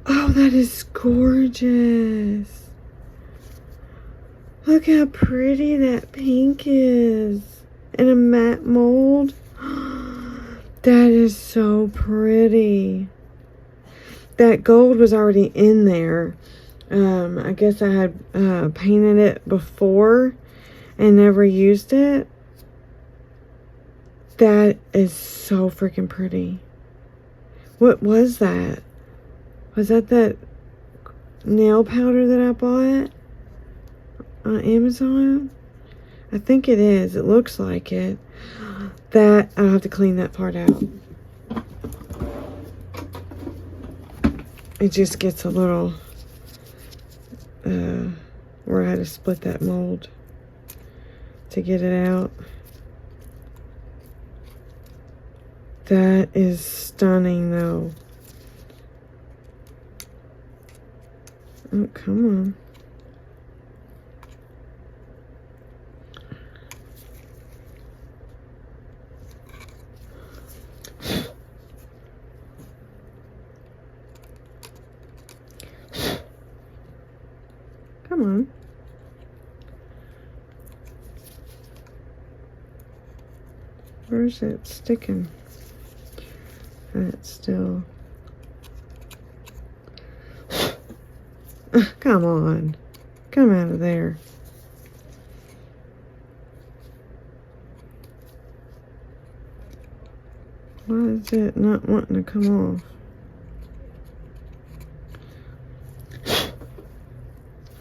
Oh, that is gorgeous. Look how pretty that pink is. In a matte mold. That is so pretty. That gold was already in there. I guess I had painted it before and never used it. That is so freaking pretty. What was that? Was that nail powder that I bought on Amazon? I think it is. It looks like it. That, I'll have to clean that part out. It just gets a little, where I had to split that mold to get it out. That is stunning though. Oh, come on. Come on. Where's it sticking? It's still... Come on. Come out of there. Why is it not wanting to come off?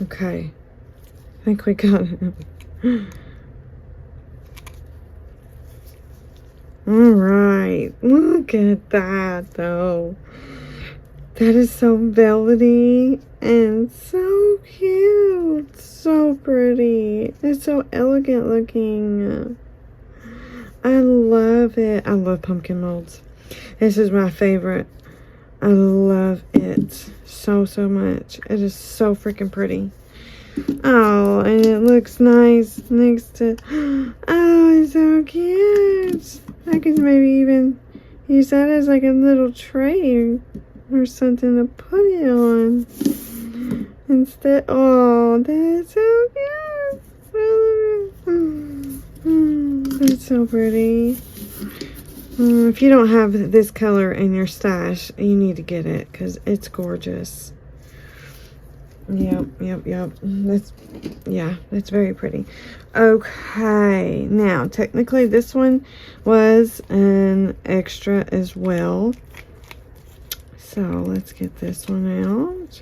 Okay. I think we got it. Alright. Look at that, though. That is so velvety and so cute. So pretty. It's so elegant looking. I love it. I love pumpkin molds. This is my favorite. I love it so much. It is so freaking pretty. Oh, and it looks nice next to... Oh, it's so cute. I could maybe even use that as like a little tray or something to put it on. Instead... Oh, that's so cute. That's so pretty. If you don't have this color in your stash, you need to get it because it's gorgeous. Yep. That's very pretty. Okay, now technically this one was an extra as well. So let's get this one out.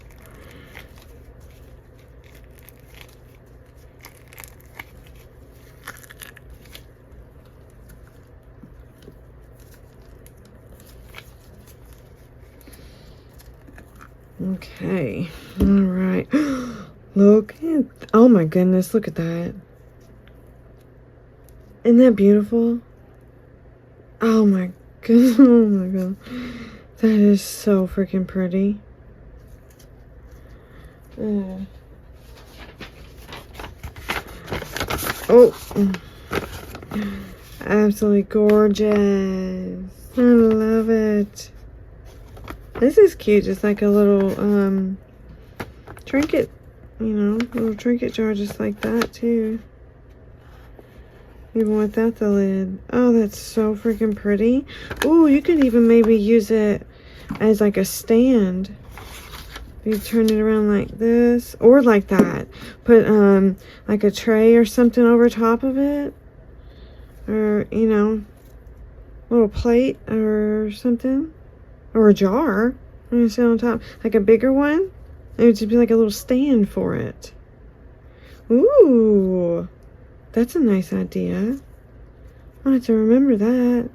Okay, all right. Look at, oh my goodness, look at that. Isn't that beautiful? Oh my goodness, oh my god. That is so freaking pretty. Oh, absolutely gorgeous. I love it. This is cute, just like a little trinket, you know, little trinket jar just like that too. Even without the lid. Oh, that's so freaking pretty. Oh, you could even maybe use it as like a stand. You turn it around like this or like that. Put like a tray or something over top of it. Or, you know, little plate or something. Or a jar. I'm gonna sit on top. Like a bigger one. It would just be like a little stand for it. Ooh. That's a nice idea. I have to remember that.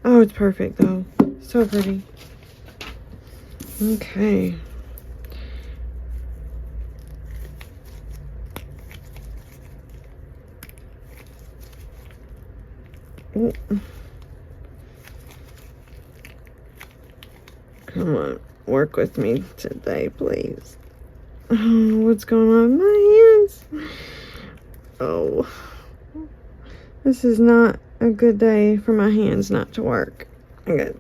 Oh, it's perfect though. So pretty. Okay. Ooh. Come on, work with me today, please. Oh, what's going on with my hands? Oh, this is not a good day for my hands not to work. I got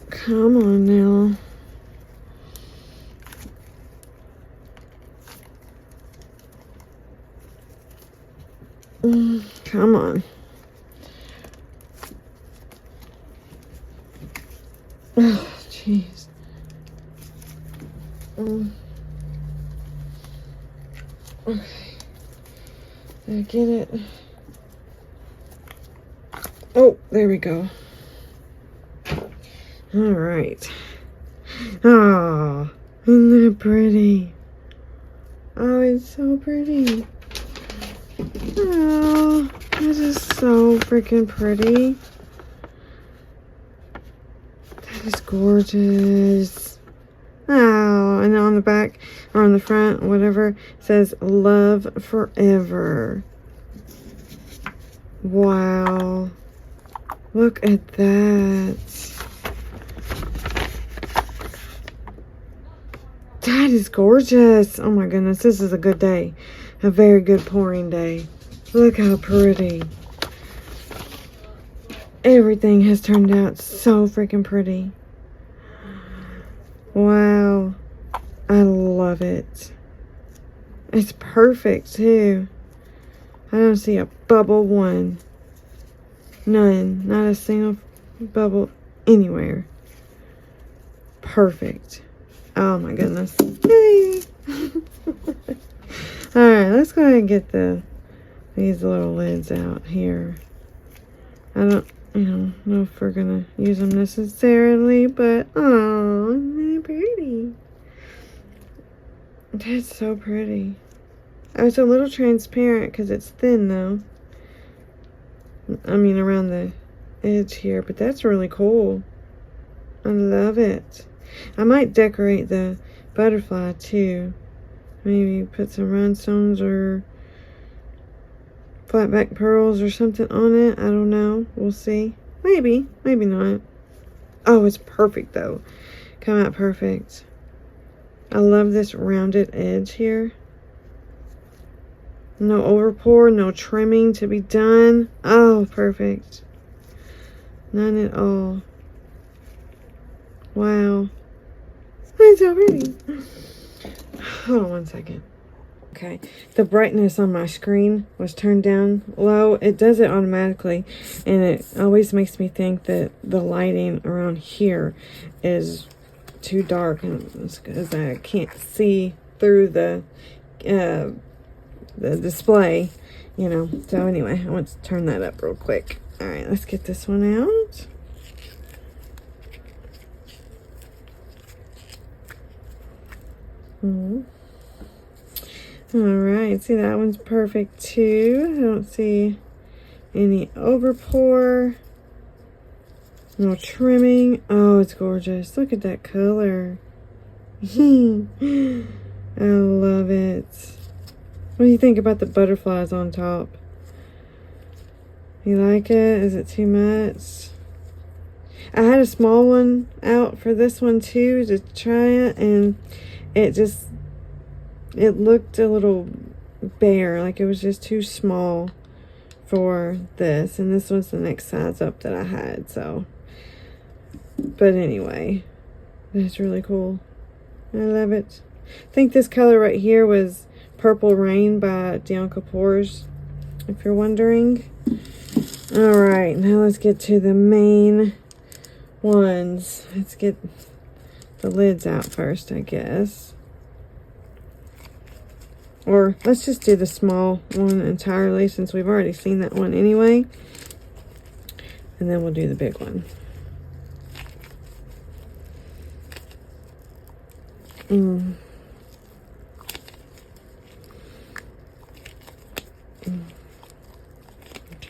come on now. Come on. Oh, jeez. Okay. Did I get it? Oh, there we go. All right. Oh, isn't that pretty? Oh, it's so pretty. Oh, this is so freaking pretty. That is gorgeous. Oh, and on the back or on the front, whatever, it says love forever. Wow. Look at that. That is gorgeous. Oh my goodness, this is a good day. A very good pouring day. Look how pretty. Everything has turned out so freaking pretty. Wow. I love it. It's perfect too. I don't see a bubble one. None. Not a single bubble anywhere. Perfect. Oh my goodness. Yay. Alright, let's go ahead and get these little lids out here. I don't know if we're gonna use them necessarily, but oh, isn't that pretty? That's so pretty. Oh, it's a little transparent because it's thin though. I mean around the edge here, but that's really cool. I love it. I might decorate the butterfly too. Maybe put some rhinestones or flat back pearls or something on it. I don't know. We'll see. Maybe. Maybe not. Oh, it's perfect though. Come out perfect. I love this rounded edge here. No overpour, no trimming to be done. Oh, perfect. None at all. Wow. It's so pretty. Hold on one second. Okay, the brightness on my screen was turned down low. It does it automatically, and it always makes me think that the lighting around here is too dark, and it's because I can't see through the display, you know. So anyway, I want to turn that up real quick. All right, let's get this one out. All right, see, that one's perfect too. I don't see any overpour, no trimming. Oh, it's gorgeous. Look at that color. I love it. What do you think about the butterflies on top? You like it? Is it too much? I had a small one out for this one too to try it, and it looked a little bare, like it was just too small for this, and this was the next size up that I had. So, but anyway, that's really cool. I love it. I think this color right here was Purple Rain by Dion Kapoor's, if you're wondering. All right, now let's get to the main ones. Let's get the lids out first, I guess. Or let's just do the small one entirely, since we've already seen that one anyway. And then we'll do the big one.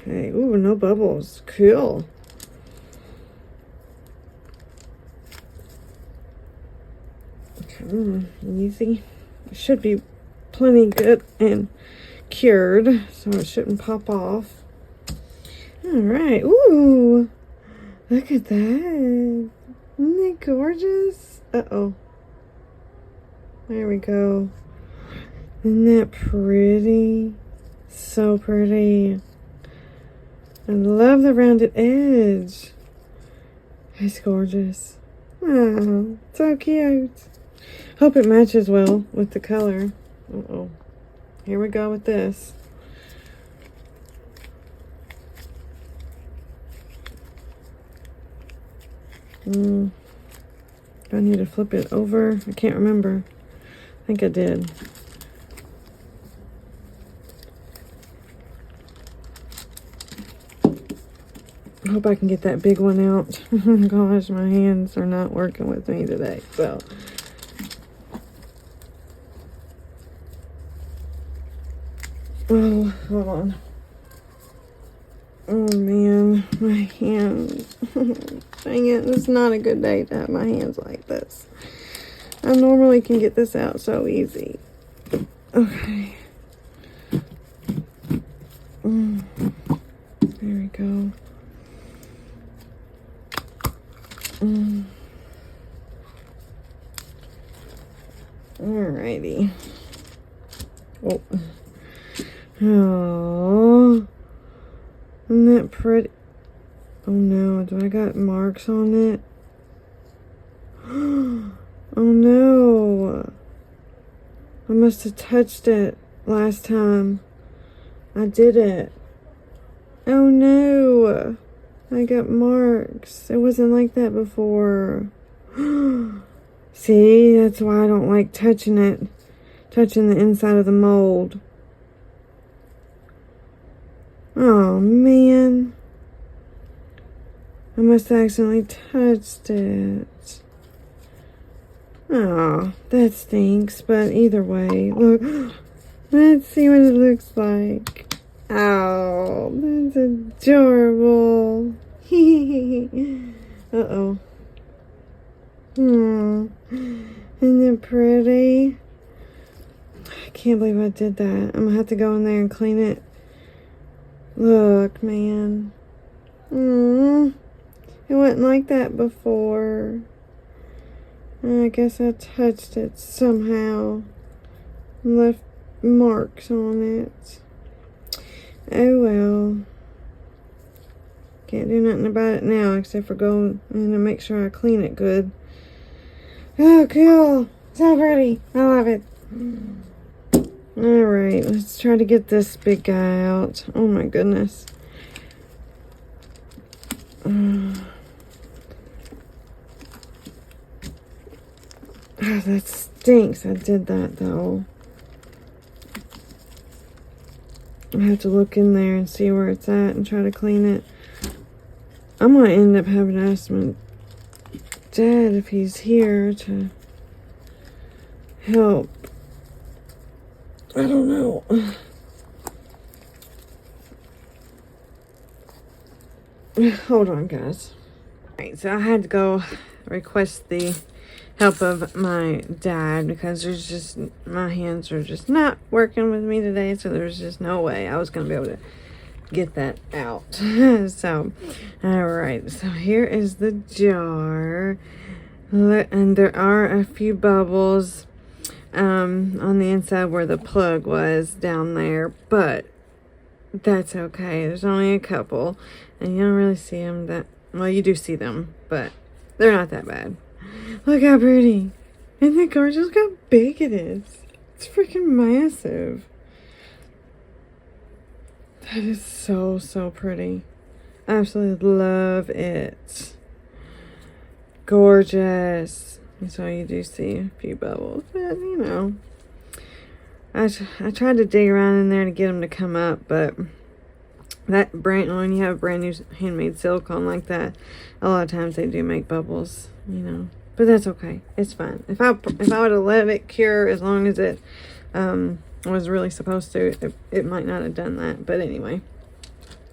Okay. Ooh, no bubbles. Cool. Okay, easy. It should be plenty good and cured, so it shouldn't pop off. All right. Ooh, look at that. Isn't that gorgeous? Uh-oh. There we go. Isn't that pretty? So pretty. I love the rounded edge. It's gorgeous. Wow, so cute. Hope it matches well with the color. Uh-oh. Here we go with this. Do I need to flip it over? I can't remember. I think I did. I hope I can get that big one out. Gosh, my hands are not working with me today. So, oh, hold on. Oh man, my hands. Dang it, it's not a good day to have my hands like this. I normally can get this out so easy. Okay. There we go. Alrighty. Oh, isn't that pretty? Oh no, do I got marks on it? Oh no, I must have touched it last time I did it. Oh no, I got marks. It wasn't like that before. See, that's why I don't like touching it. Touching the inside of the mold. Oh man, I must have accidentally touched it. Oh, that stinks, but either way, look, let's see what it looks like. Oh, that's adorable. Uh-oh. Hmm. Isn't it pretty? I can't believe I did that. I'm gonna have to go in there and clean it. Look, man. It wasn't like that before. I guess I touched it somehow. Left marks on it. Oh well. Can't do nothing about it now except for go in and make sure I clean it good. Oh, cool. So pretty. I love it. Alright, let's try to get this big guy out. Oh my goodness. That stinks. I did that though. I have to look in there and see where it's at and try to clean it. I'm gonna end up having to ask my dad if he's here to help. I don't know. Hold on, guys. Alright, so I had to go request the help of my dad because there's just, my hands are just not working with me today, so there's just no way I was going to be able to get that out. So, alright, so here is the jar, and there are a few bubbles on the inside where the plug was down there, but that's okay. There's only a couple, and you don't really see them that, well, you do see them, but they're not that bad. Look how pretty. Isn't it gorgeous? Look how big it is. It's freaking massive. That is so, so pretty. Absolutely love it. Gorgeous. So you do see a few bubbles, but you know, I tried to dig around in there to get them to come up, but when you have brand new handmade silicone like that, a lot of times they do make bubbles, you know. But that's okay. It's fine. If I would have let it cure as long as it was really supposed to, it might not have done that. But anyway.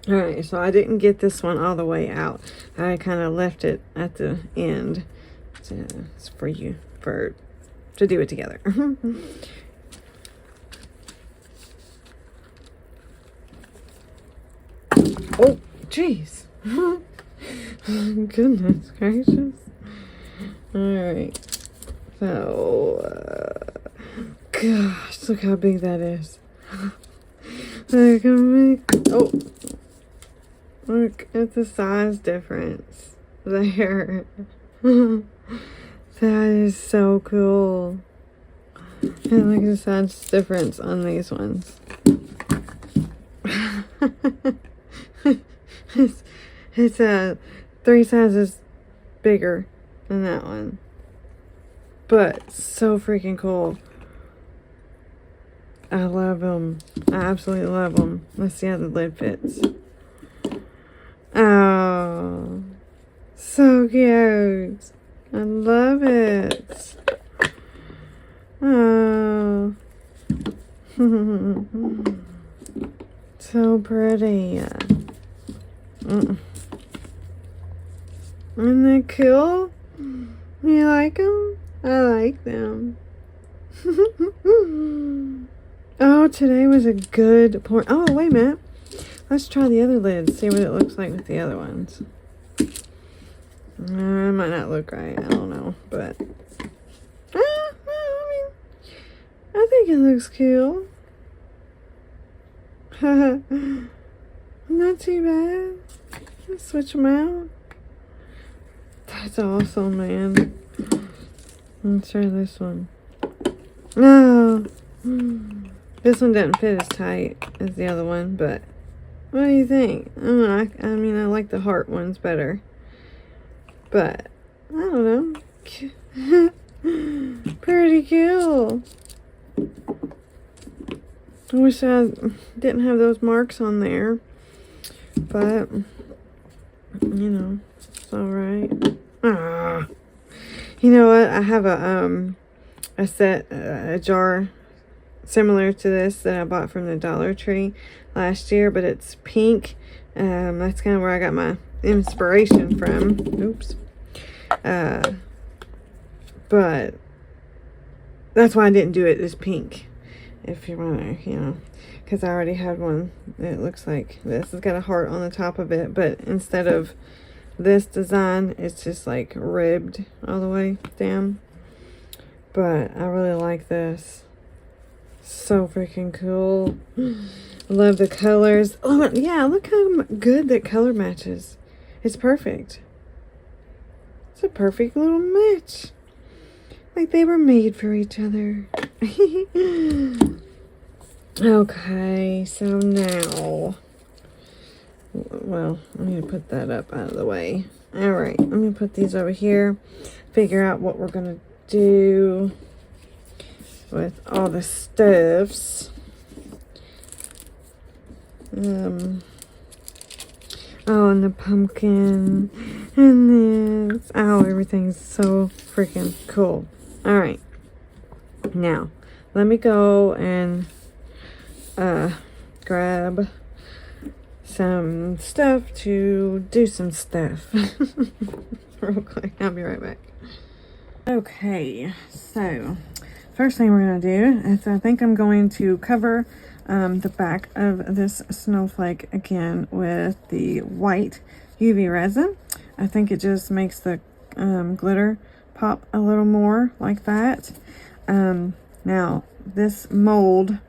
Alright, so I didn't get this one all the way out. I kind of left it at the end. It's for you to do it together. Oh, jeez. Goodness gracious. Alright. So, gosh, look how big that is. Look at me. Oh. Look at the size difference there. That is so cool. And look at the size difference on these ones. It's 3 sizes bigger than that one. But so freaking cool. I love them. I absolutely love them. Let's see how the lid fits. Oh, so cute. I love it. Oh. So pretty. Isn't that cool? You like them? I like them. Oh, today was a good pour. Oh, wait a minute. Let's try the other lid. See what it looks like with the other ones. It might not look right. I don't know. But I think it looks cool. Not too bad. Let's switch them out. That's awesome, man. Let's try this one. No. This one didn't fit as tight as the other one, but what do you think? I mean, I like the heart ones better. But, I don't know. Pretty cool. I wish I didn't have those marks on there. But, you know, it's alright. Ah. You know what? I have a jar similar to this that I bought from the Dollar Tree last year, but it's pink. That's kind of where I got my inspiration from. Oops. but that's why I didn't do it this pink. If you want to, you know, because I already had one that looks like this. It's got a heart on the top of it, but instead of this design, it's just like ribbed all the way down. But I really like this. So freaking cool. Love the colors. Oh yeah, look how good that color matches. It's perfect. It's a perfect little match. Like they were made for each other. Okay, so now, well, I'm going to put that up out of the way. All right, I'm going to put these over here, figure out what we're going to do with all the stuffs. Oh, and the pumpkin, and this. Oh, everything's so freaking cool. All right, now, let me go and grab some stuff to do some stuff. Real quick, I'll be right back. Okay, so first thing we're going to do is I think I'm going to cover the back of this snowflake again with the white UV resin. I think it just makes the glitter pop a little more like that. Now, this mold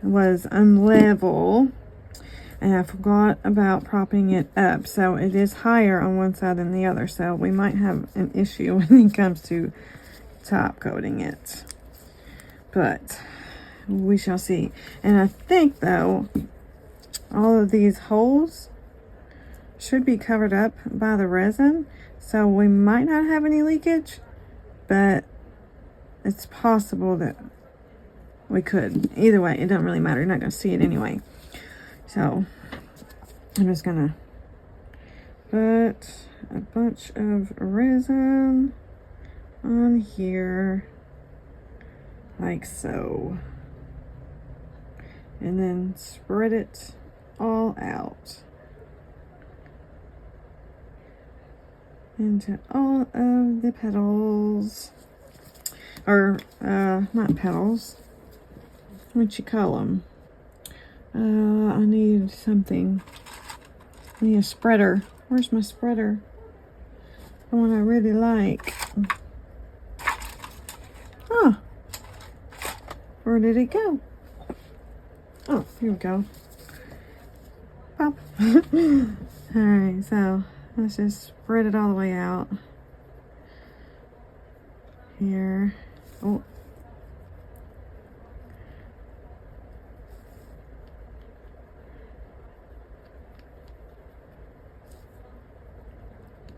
was unlevel, and I forgot about propping it up, so it is higher on one side than the other, so we might have an issue when it comes to top coating it, but we shall see. And I think though all of these holes should be covered up by the resin, so we might not have any leakage, but it's possible that we could. Either way, it doesn't really matter. You're not going to see it anyway. So I'm just going to put a bunch of resin on here like so, and then spread it all out into all of the petals, or not petals, what you call them. I need something. I need a spreader. Where's my spreader? The one I really like. Oh, where did it go? Oh, here we go. Pop. Alright, so let's just spread it all the way out. Here. Oh.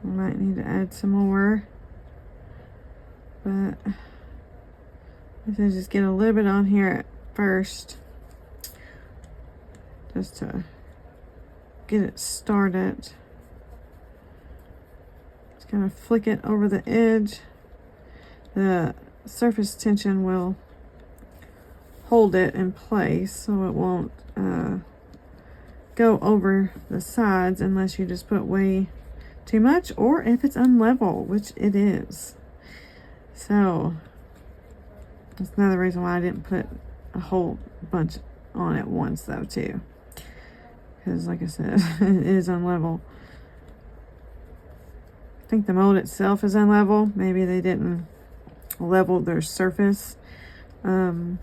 I might need to add some more, but let's just get a little bit on here at first, just to get it started. Just kind of flick it over the edge. The surface tension will hold it in place so it won't go over the sides unless you just put way too much, or if it's unlevel, which it is. So that's another reason why I didn't put a whole bunch on at once though too, because like I said, it is unlevel. I think the mold itself is unlevel. Maybe they didn't level their surface when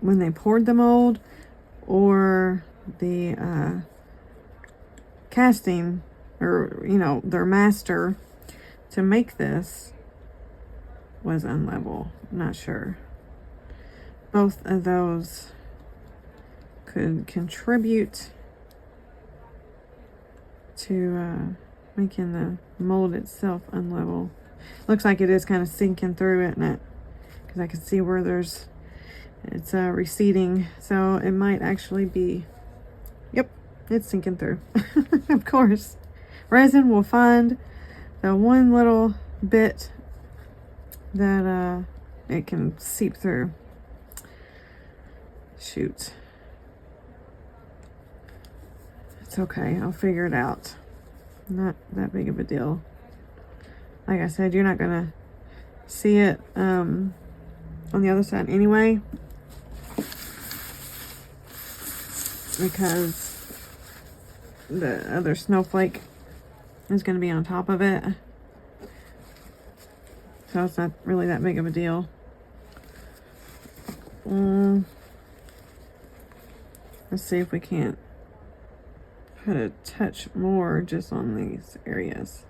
they poured the mold, or the casting, or you know, their master to make this was unlevel. I'm not sure. Both of those could contribute to making the mold itself unlevel. Looks like it is kind of sinking through, isn't it? Because I can see where it's receding, so it might actually be, yep, it's sinking through. Of course, resin will find the one little bit that it can seep through. Shoot, it's okay, I'll figure it out. Not that big of a deal. like I said, you're not gonna see it on the other side anyway, because the other snowflake is going to be on top of it, so it's not really that big of a deal. Let's see if we can't put a touch more just on these areas.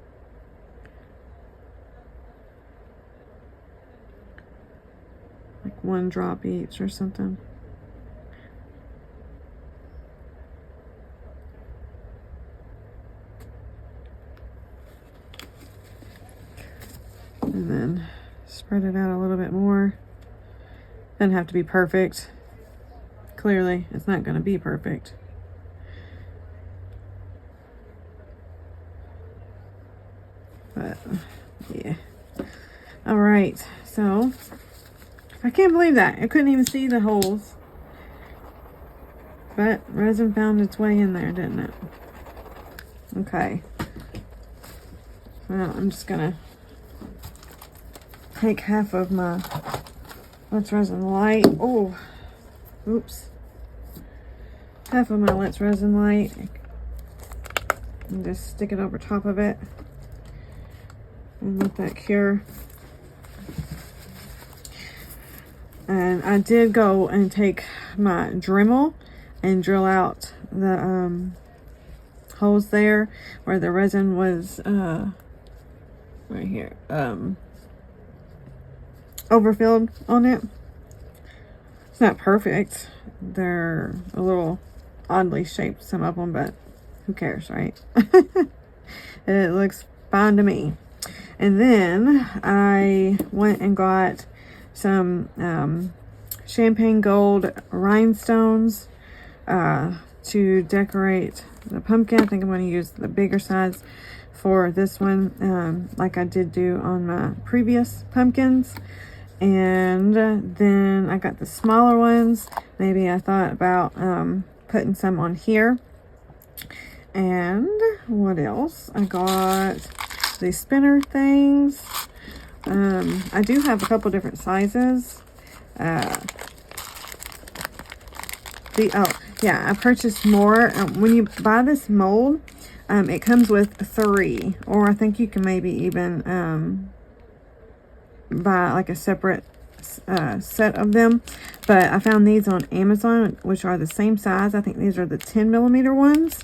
Like 1 drop each or something. And then spread it out a little bit more. Doesn't have to be perfect. Clearly, it's not going to be perfect. But, yeah. Alright, so I can't believe that. I couldn't even see the holes. But resin found its way in there, didn't it? Okay. Well, I'm just gonna take half of my Let's Resin light. Oh, oops. Half of my Let's Resin light. And just stick it over top of it. And let that cure. And I did go and take my Dremel and drill out the holes there where the resin was right here overfilled on it. It's not perfect. They're a little oddly shaped, some of them, but who cares, right? It looks fine to me. And then I went and got some champagne gold rhinestones to decorate the pumpkin. I think I'm going to use the bigger size for this one, like I did do on my previous pumpkins. And then I got the smaller ones. Maybe I thought about putting some on here. And what else? I got these spinner things. I do have a couple different sizes. Oh yeah, I purchased more. When you buy this mold, it comes with 3, or I think you can maybe even buy like a separate set of them. But I found these on Amazon, which are the same size. I think these are the 10mm ones,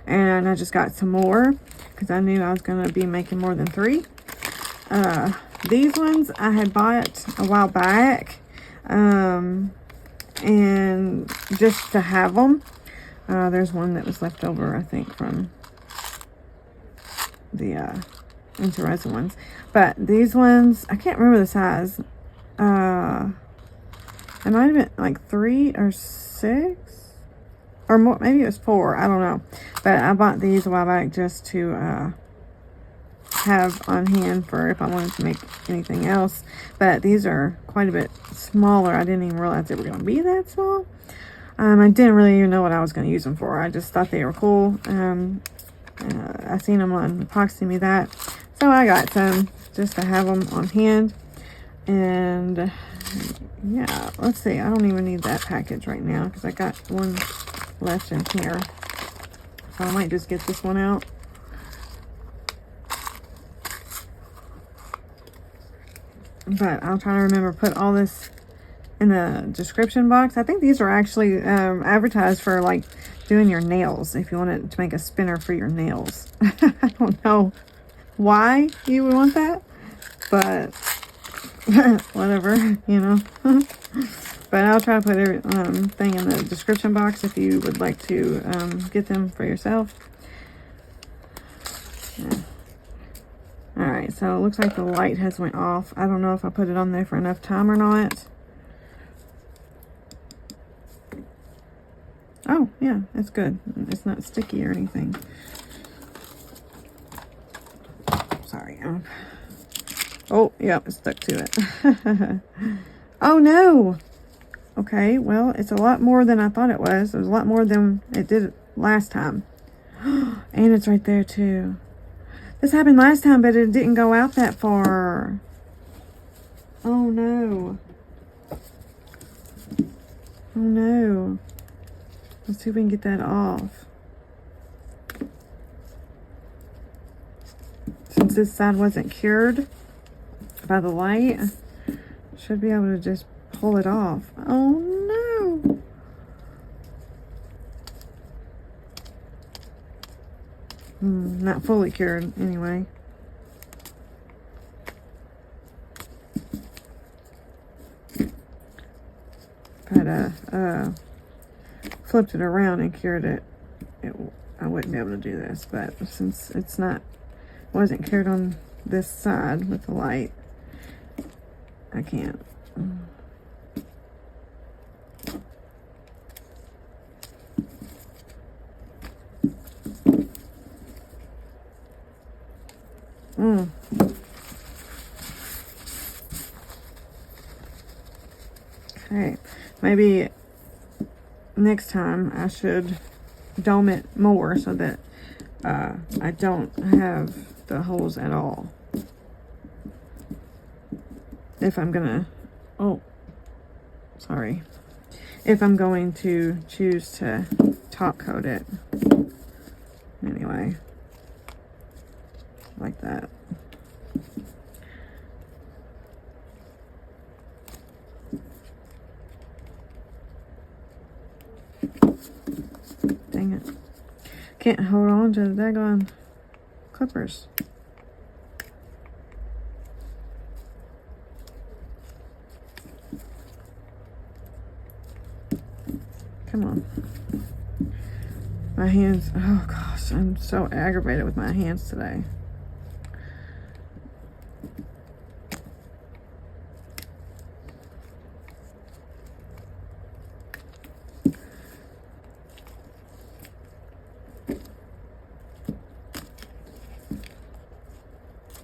and I just got some more because I knew I was going to be making more than 3. These ones I had bought a while back, and just to have them. There's one that was left over, I think, from the IntoResin ones. But these ones, I can't remember the size. It might have been like 3 or 6 or more. Maybe it was 4. I don't know. But I bought these a while back just to have on hand for if I wanted to make anything else. But these are quite a bit smaller. I didn't even realize they were going to be that small. I didn't really even know what I was going to use them for. I just thought they were cool. I seen them on Epoxy Me That, so I got some just to have them on hand. And yeah, let's see, I don't even need that package right now because I got one left in here, so I might just get this one out. But I'll try to remember to put all this in the description box. I think these are actually advertised for like doing your nails, if you wanted to make a spinner for your nails. I don't know why you would want that, but whatever, you know. But I'll try to put everything in the description box if you would like to get them for yourself. Yeah. Alright, so it looks like the light has went off. I don't know if I put it on there for enough time or not. Oh, yeah, that's good. It's not sticky or anything. Sorry. Oh, yeah, it stuck to it. Oh, no. Okay, well, it's a lot more than I thought it was. It was a lot more than it did last time. And it's right there, too. This happened last time, but it didn't go out that far. Oh no. Oh no. Let's see if we can get that off. Since this side wasn't cured by the light, should be able to just pull it off. Oh no. Not fully cured anyway. If I'd flipped it around and cured it, I wouldn't be able to do this. But since it's wasn't cured on this side with the light, I can't. Okay, maybe next time I should dome it more so that I don't have the holes at all. If I'm gonna, if I'm going to choose to top coat it. Anyway, like that. Dang it. Can't hold on to the daggone clippers. Come on. My hands, oh gosh, I'm so aggravated with my hands today.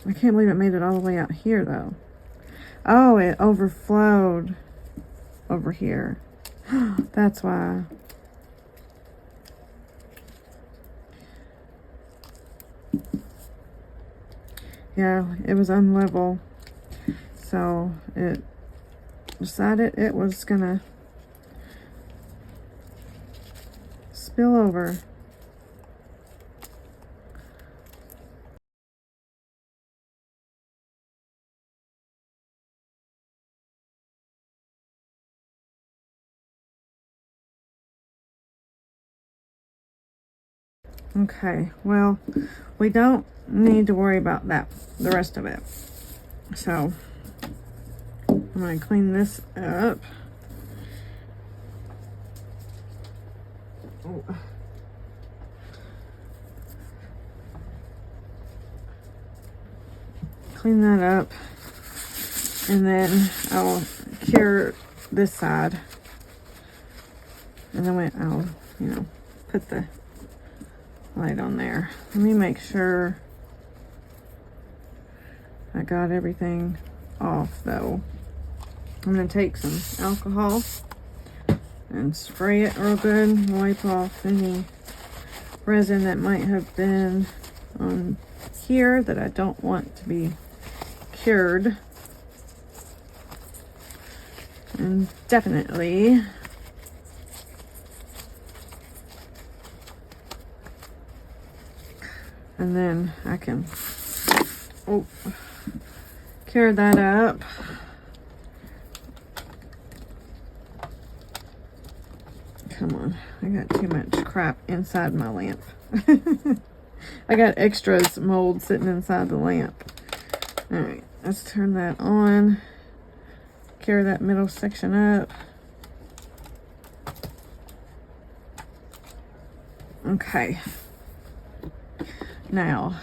I can't believe it made it all the way out here though. Oh, it overflowed over here. That's why. Yeah, it was unlevel. So it decided it was gonna spill over. Okay, well, we don't need to worry about that, the rest of it. So, I'm going to clean this up. Oh. Clean that up. And then I'll cure this side. And then I'll, put the light on there. Let me make sure I got everything off though. I'm going to take some alcohol and spray it real good, wipe off any resin that might have been on here that I don't want to be cured. And definitely and then I can cure that up. Come on, I got too much crap inside my lamp. I got extras mold sitting inside the lamp. All right, let's turn that on. Cure that middle section up. Okay. Now,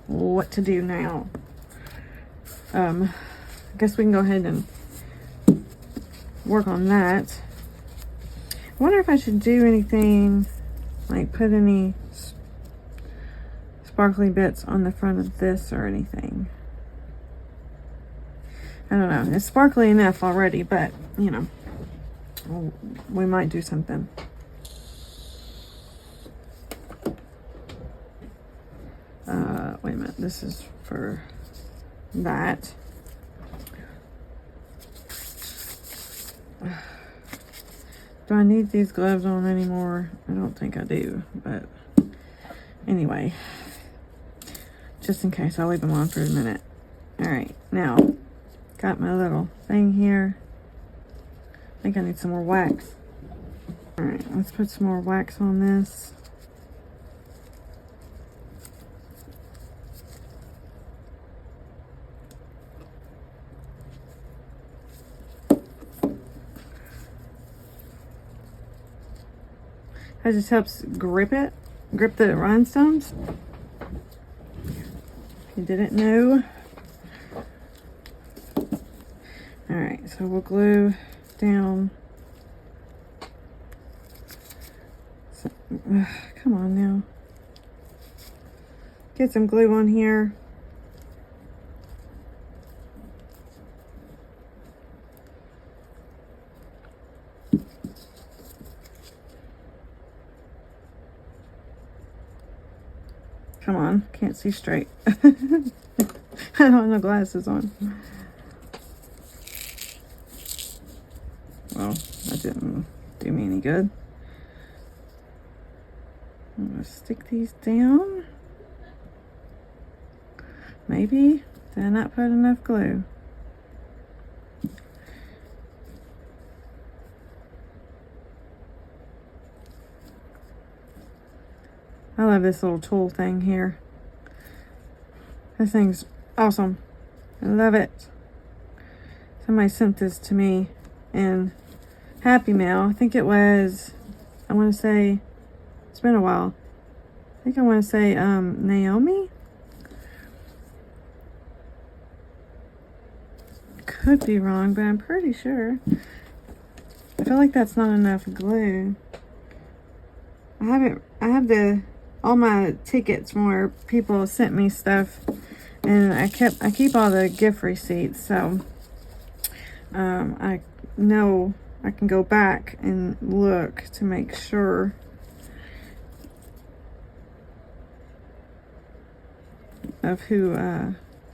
what to do now? I guess we can go ahead and work on that. I wonder if I should do anything, like put any sparkly bits on the front of this or anything. I don't know. It's sparkly enough already, but, we might do something. wait a minute, this is for that. Do I need these gloves on anymore? I don't think I do, but anyway, just in case, I'll leave them on for a minute. All right, now, got my little thing here. I think I need some more wax. All right, let's put some more wax on this. That just helps grip the rhinestones. If you didn't know. All right, so we'll glue down. So, come on now. Get some glue on here. Come on, can't see straight. I don't have no glasses on. Well, that didn't do me any good. I'm gonna stick these down. Maybe. Did I not put enough glue? I love this little tool thing here. This thing's awesome. I love it. Somebody sent this to me in Happy Mail. I think it was, I want to say, it's been a while. I think I want to say Naomi? Could be wrong, but I'm pretty sure. I feel like that's not enough glue. I have all my tickets from where people sent me stuff, and I keep all the gift receipts, so I know I can go back and look to make sure. Of who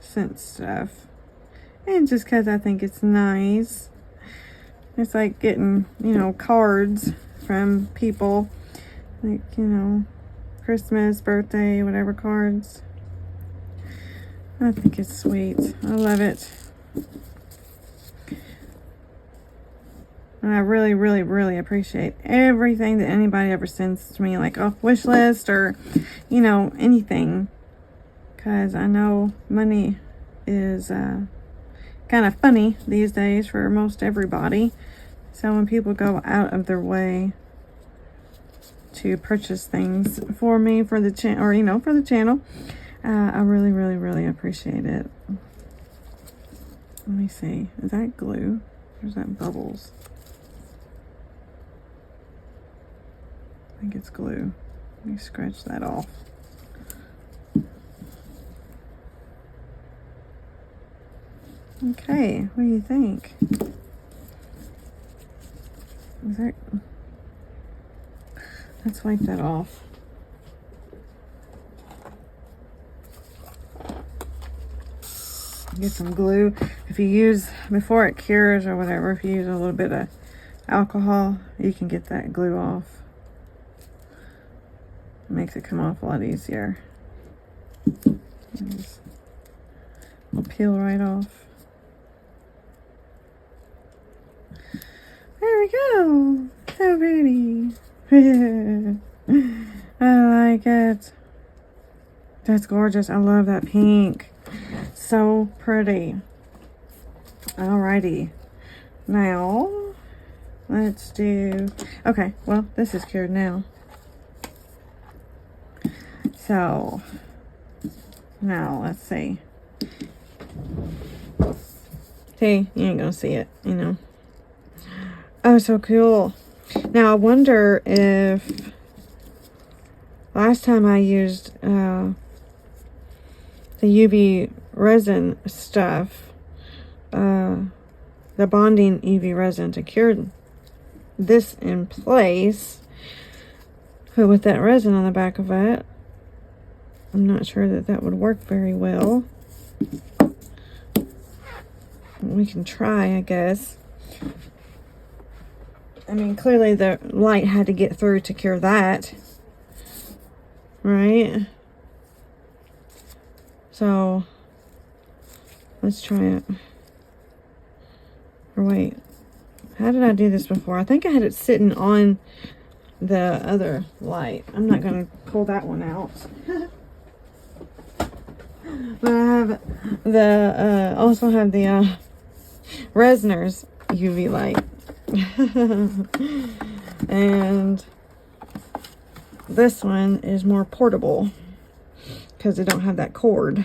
sent stuff. And just because I think it's nice. It's like getting, you know, cards from people. Like, you know, Christmas, birthday, whatever cards. I think it's sweet. I love it. And I really, really, really appreciate everything that anybody ever sends to me, like a wish list or, you know, anything. Because I know money is kind of funny these days for most everybody. So when people go out of their way to purchase things for me, for the channel, or, you know, for the channel, I really, really, really appreciate it. Let me see. Is that glue? Or is that bubbles? I think it's glue. Let me scratch that off. Okay, what do you think? Is that... Let's wipe that off. Get some glue. If you use, before it cures or whatever, if you use a little bit of alcohol, you can get that glue off. It makes it come off a lot easier. It'll peel right off. There we go. So pretty. I like it. That's gorgeous. I love that pink. So pretty. Alrighty. Now, let's do... Okay, well, this is cured now. So, now, let's see. See, you ain't gonna see it, you know. Oh, so cool. Now, I wonder if last time I used the UV resin stuff, the bonding UV resin to cure this in place, but with that resin on the back of it, I'm not sure that that would work very well. We can try, I guess. I mean, clearly the light had to get through to cure that, right? So let's try it. Or wait, how did I do this before? I think I had it sitting on the other light. I'm not going to pull that one out. But I have the, also have the Resin's UV light. And this one is more portable because they don't have that cord.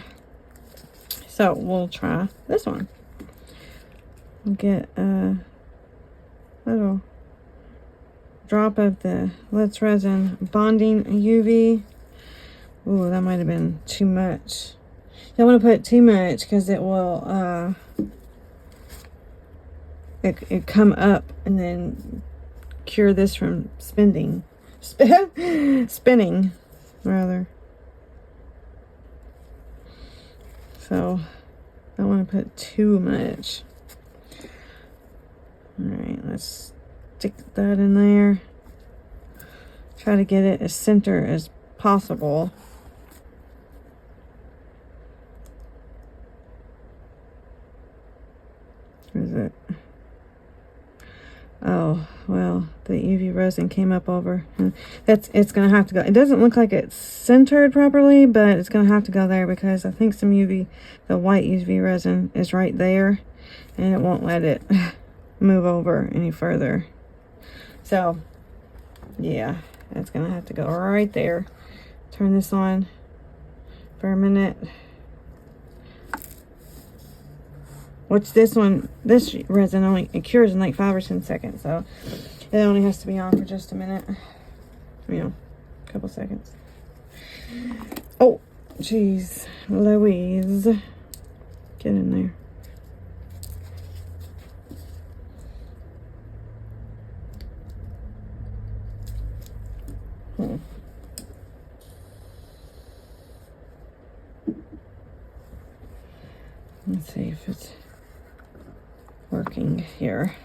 So we'll try this one. We'll get a little drop of the Much Resin bonding UV. Ooh, that might have been too much. You don't want to put too much because it will it come up and then cure this from spinning rather. So I don't want to put too much. All right, let's stick that in there. Try to get it as center as possible. Is it? Oh, well, the UV resin came up over. It's gonna have to go. It doesn't look like it's centered properly, but it's gonna have to go there because I think the white UV resin is right there, and it won't let it move over any further. So, yeah, it's gonna have to go right there. Turn this on for a minute. Which this resin only, it cures in like 5 or 10 seconds. So it only has to be on for just a minute. You know, a couple seconds. Oh, jeez. Louise. Get in there. Let's see if it's working here.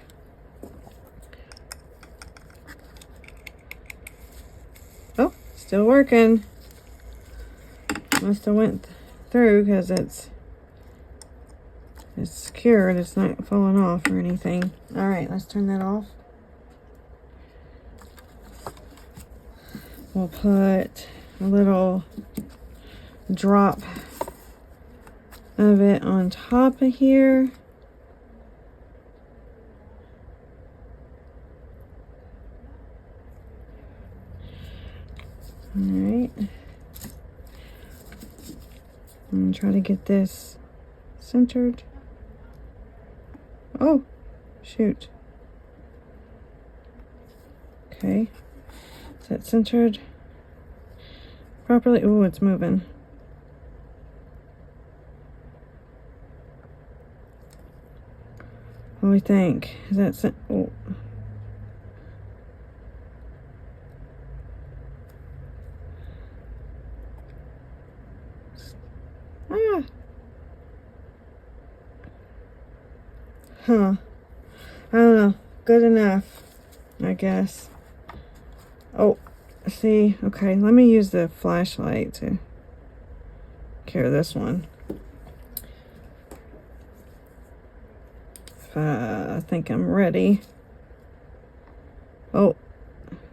Oh, still working. Must have went through because it's secured. It's not falling off or anything. All right, let's turn that off. We'll put a little drop of it on top of here. All right. I'm gonna try to get this centered. Oh, shoot. Okay. Is that centered properly? Oh, it's moving. What do we think? Is that oh. Ah. Huh. I don't know. Good enough, I guess. Oh, see. Okay, let me use the flashlight to cure this one. I think I'm ready. Oh,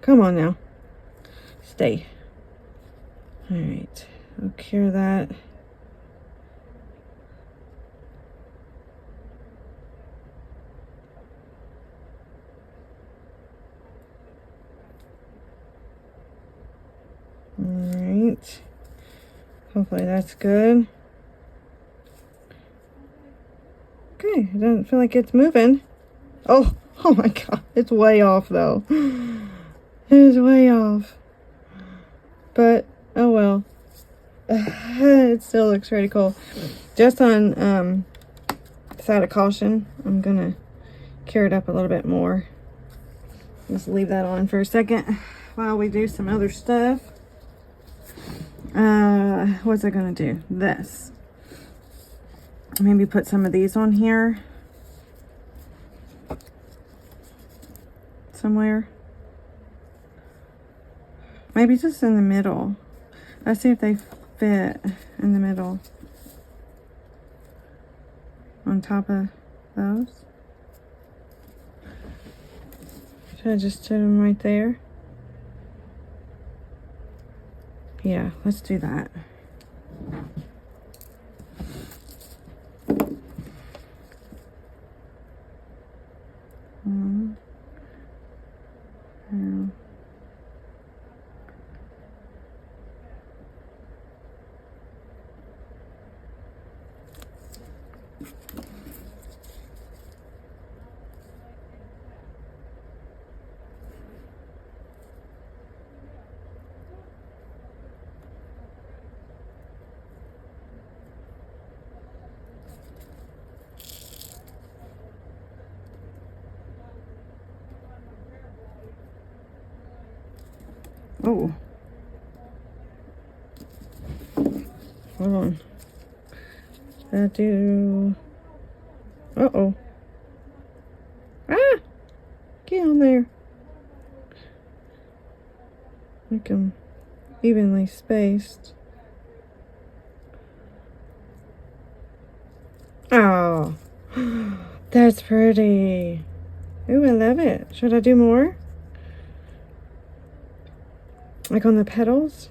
come on now. Stay. All right, I'll cure that. All right. Hopefully that's good. Okay, it doesn't feel like it's moving. Oh my God, it's way off though. It is way off. But, oh well. It still looks pretty cool. Just on side of caution, I'm gonna cure it up a little bit more. Just leave that on for a second while we do some other stuff. what's I gonna do? This. Maybe put some of these on here. Somewhere. Maybe just in the middle. Let's see if they fit in the middle. On top of those. Should I just put them right there? Yeah, let's do that. Yeah. Oh. Hold on. I do. Uh-oh. Ah! Get on there. Make them evenly spaced. Oh. That's pretty. Ooh, I love it. Should I do more? Like on the petals?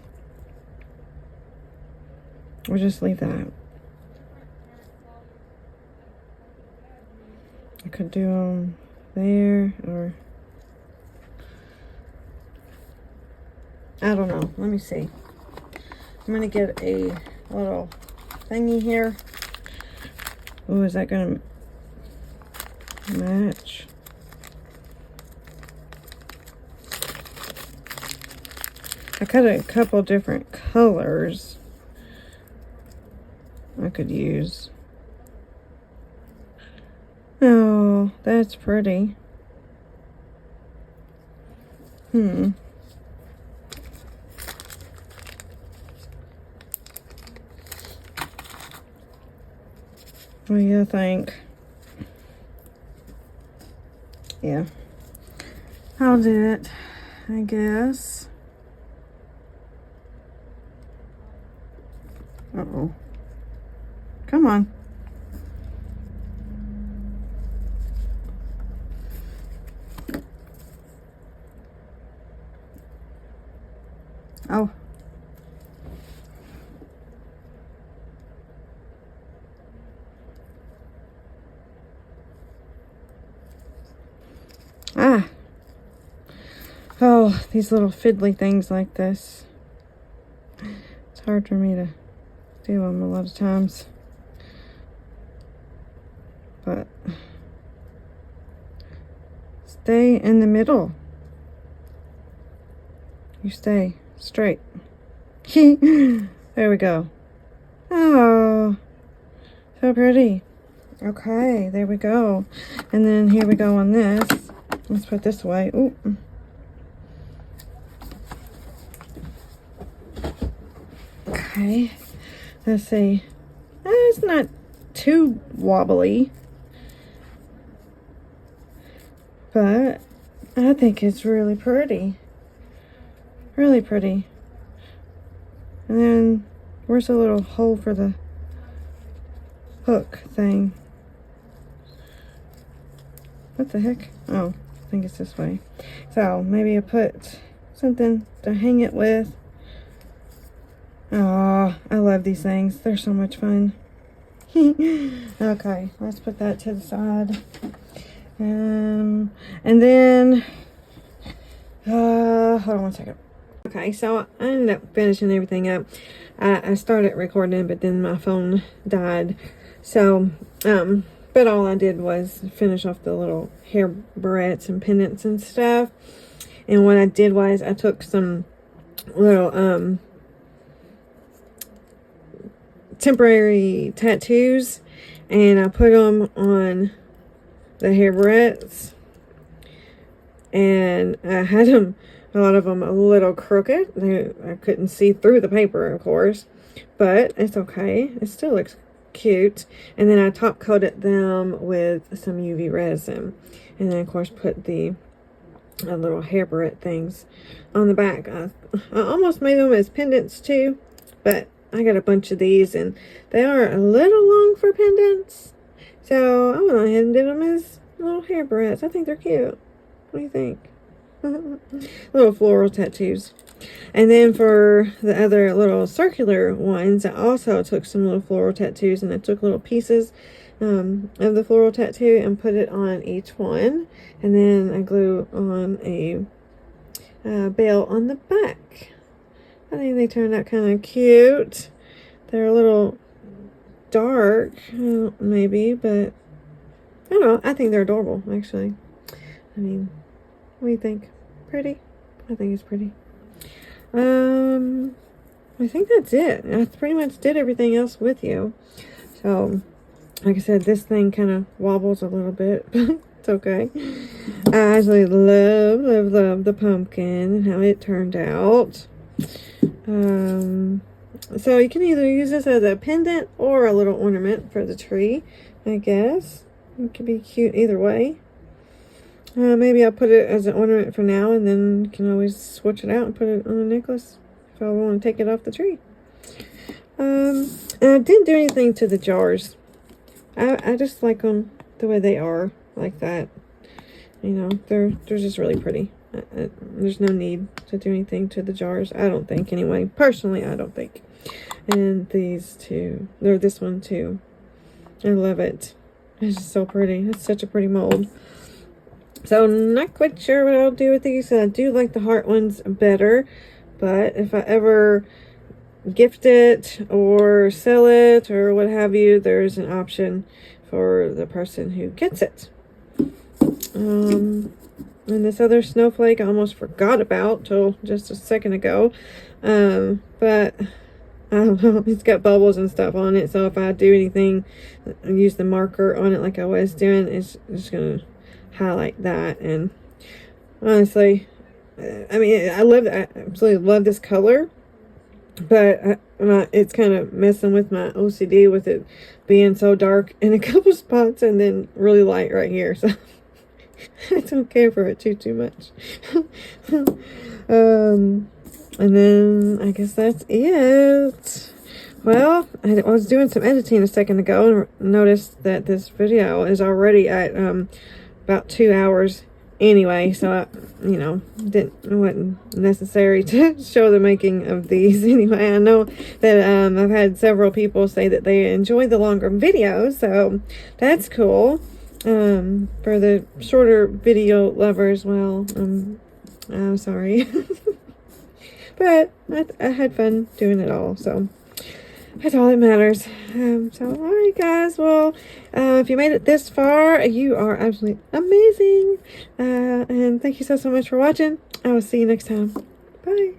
Or just leave that? I could do them there, or I don't know. Let me see. I'm gonna get a little thingy here. Oh, is that gonna match? I cut a couple different colors I could use. Oh, that's pretty. What do you think? Yeah. I'll do it, I guess. Uh-oh. Come on. Oh. Ah. Oh, these little fiddly things like this. It's hard for me to do them a lot of times. But stay in the middle. You stay straight. There we go. Oh, so pretty. Okay, there we go. And then here we go on this. Let's put this away. Ooh. Okay, let's see. It's not too wobbly, but I think it's really pretty. Really pretty. And then where's the little hole for the hook thing? What the heck? Oh, I think it's this way. So maybe I put something to hang it with. Oh, I love these things. They're so much fun. Okay, let's put that to the side. And then, hold on one second. Okay, so I ended up finishing everything up. I started recording, but then my phone died. So, but all I did was finish off the little hair barrettes and pendants and stuff. And what I did was I took some little, temporary tattoos and I put them on the hair barrettes, and I had them A lot of them a little crooked. I couldn't see through the paper, of course, but it's okay. It still looks cute. And then I top coated them with some UV resin, and then of course put the little hair barrette things on the back. I almost made them as pendants too, but I got a bunch of these and they are a little long for pendants, so I went ahead and did them as little hair barrettes. I think they're cute. What do you think? Little floral tattoos. And then for the other little circular ones, I also took some little floral tattoos, and I took little pieces of the floral tattoo and put it on each one, and then I glue on a bell on the back. I think they turned out kind of cute. They're a little dark, maybe, but I don't know. I think they're adorable, actually. I mean, what do you think? Pretty? I think it's pretty. I think that's it. I pretty much did everything else with you. So, like I said, this thing kind of wobbles a little bit, but it's okay. I actually love the pumpkin and how it turned out. So you can either use this as a pendant or a little ornament for the tree, I guess. It could be cute either way. Maybe I'll put it as an ornament for now, and then you can always switch it out and put it on a necklace if I want to take it off the tree. And I didn't do anything to the jars. I just like them the way they are, like that. You know, they're just really pretty. There's no need to do anything to the jars, I don't think, anyway. Personally, I don't think. And these two, or this one too. I love it. It's just so pretty. It's such a pretty mold. So, not quite sure what I'll do with these. I do like the heart ones better, but if I ever gift it or sell it or what have you, there's an option for the person who gets it. And this other snowflake I almost forgot about till just a second ago, but I don't know, it's got bubbles and stuff on it, so if I do anything, use the marker on it like I was doing, it's just gonna highlight that. And honestly, I mean, I absolutely love this color, but it's kind of messing with my OCD with it being so dark in a couple spots and then really light right here, so I don't care for it too much. And then I guess that's it. Well, I was doing some editing a second ago and noticed that this video is already at about 2 hours anyway, so I, you know, it wasn't necessary to show the making of these anyway. I know that I've had several people say that they enjoy the longer videos, so that's cool. For the shorter video lovers, well, I'm sorry. But I had fun doing it all, so that's all that matters. So, alright guys, well, if you made it this far, you are absolutely amazing. And thank you so much for watching. I will see you next time. Bye.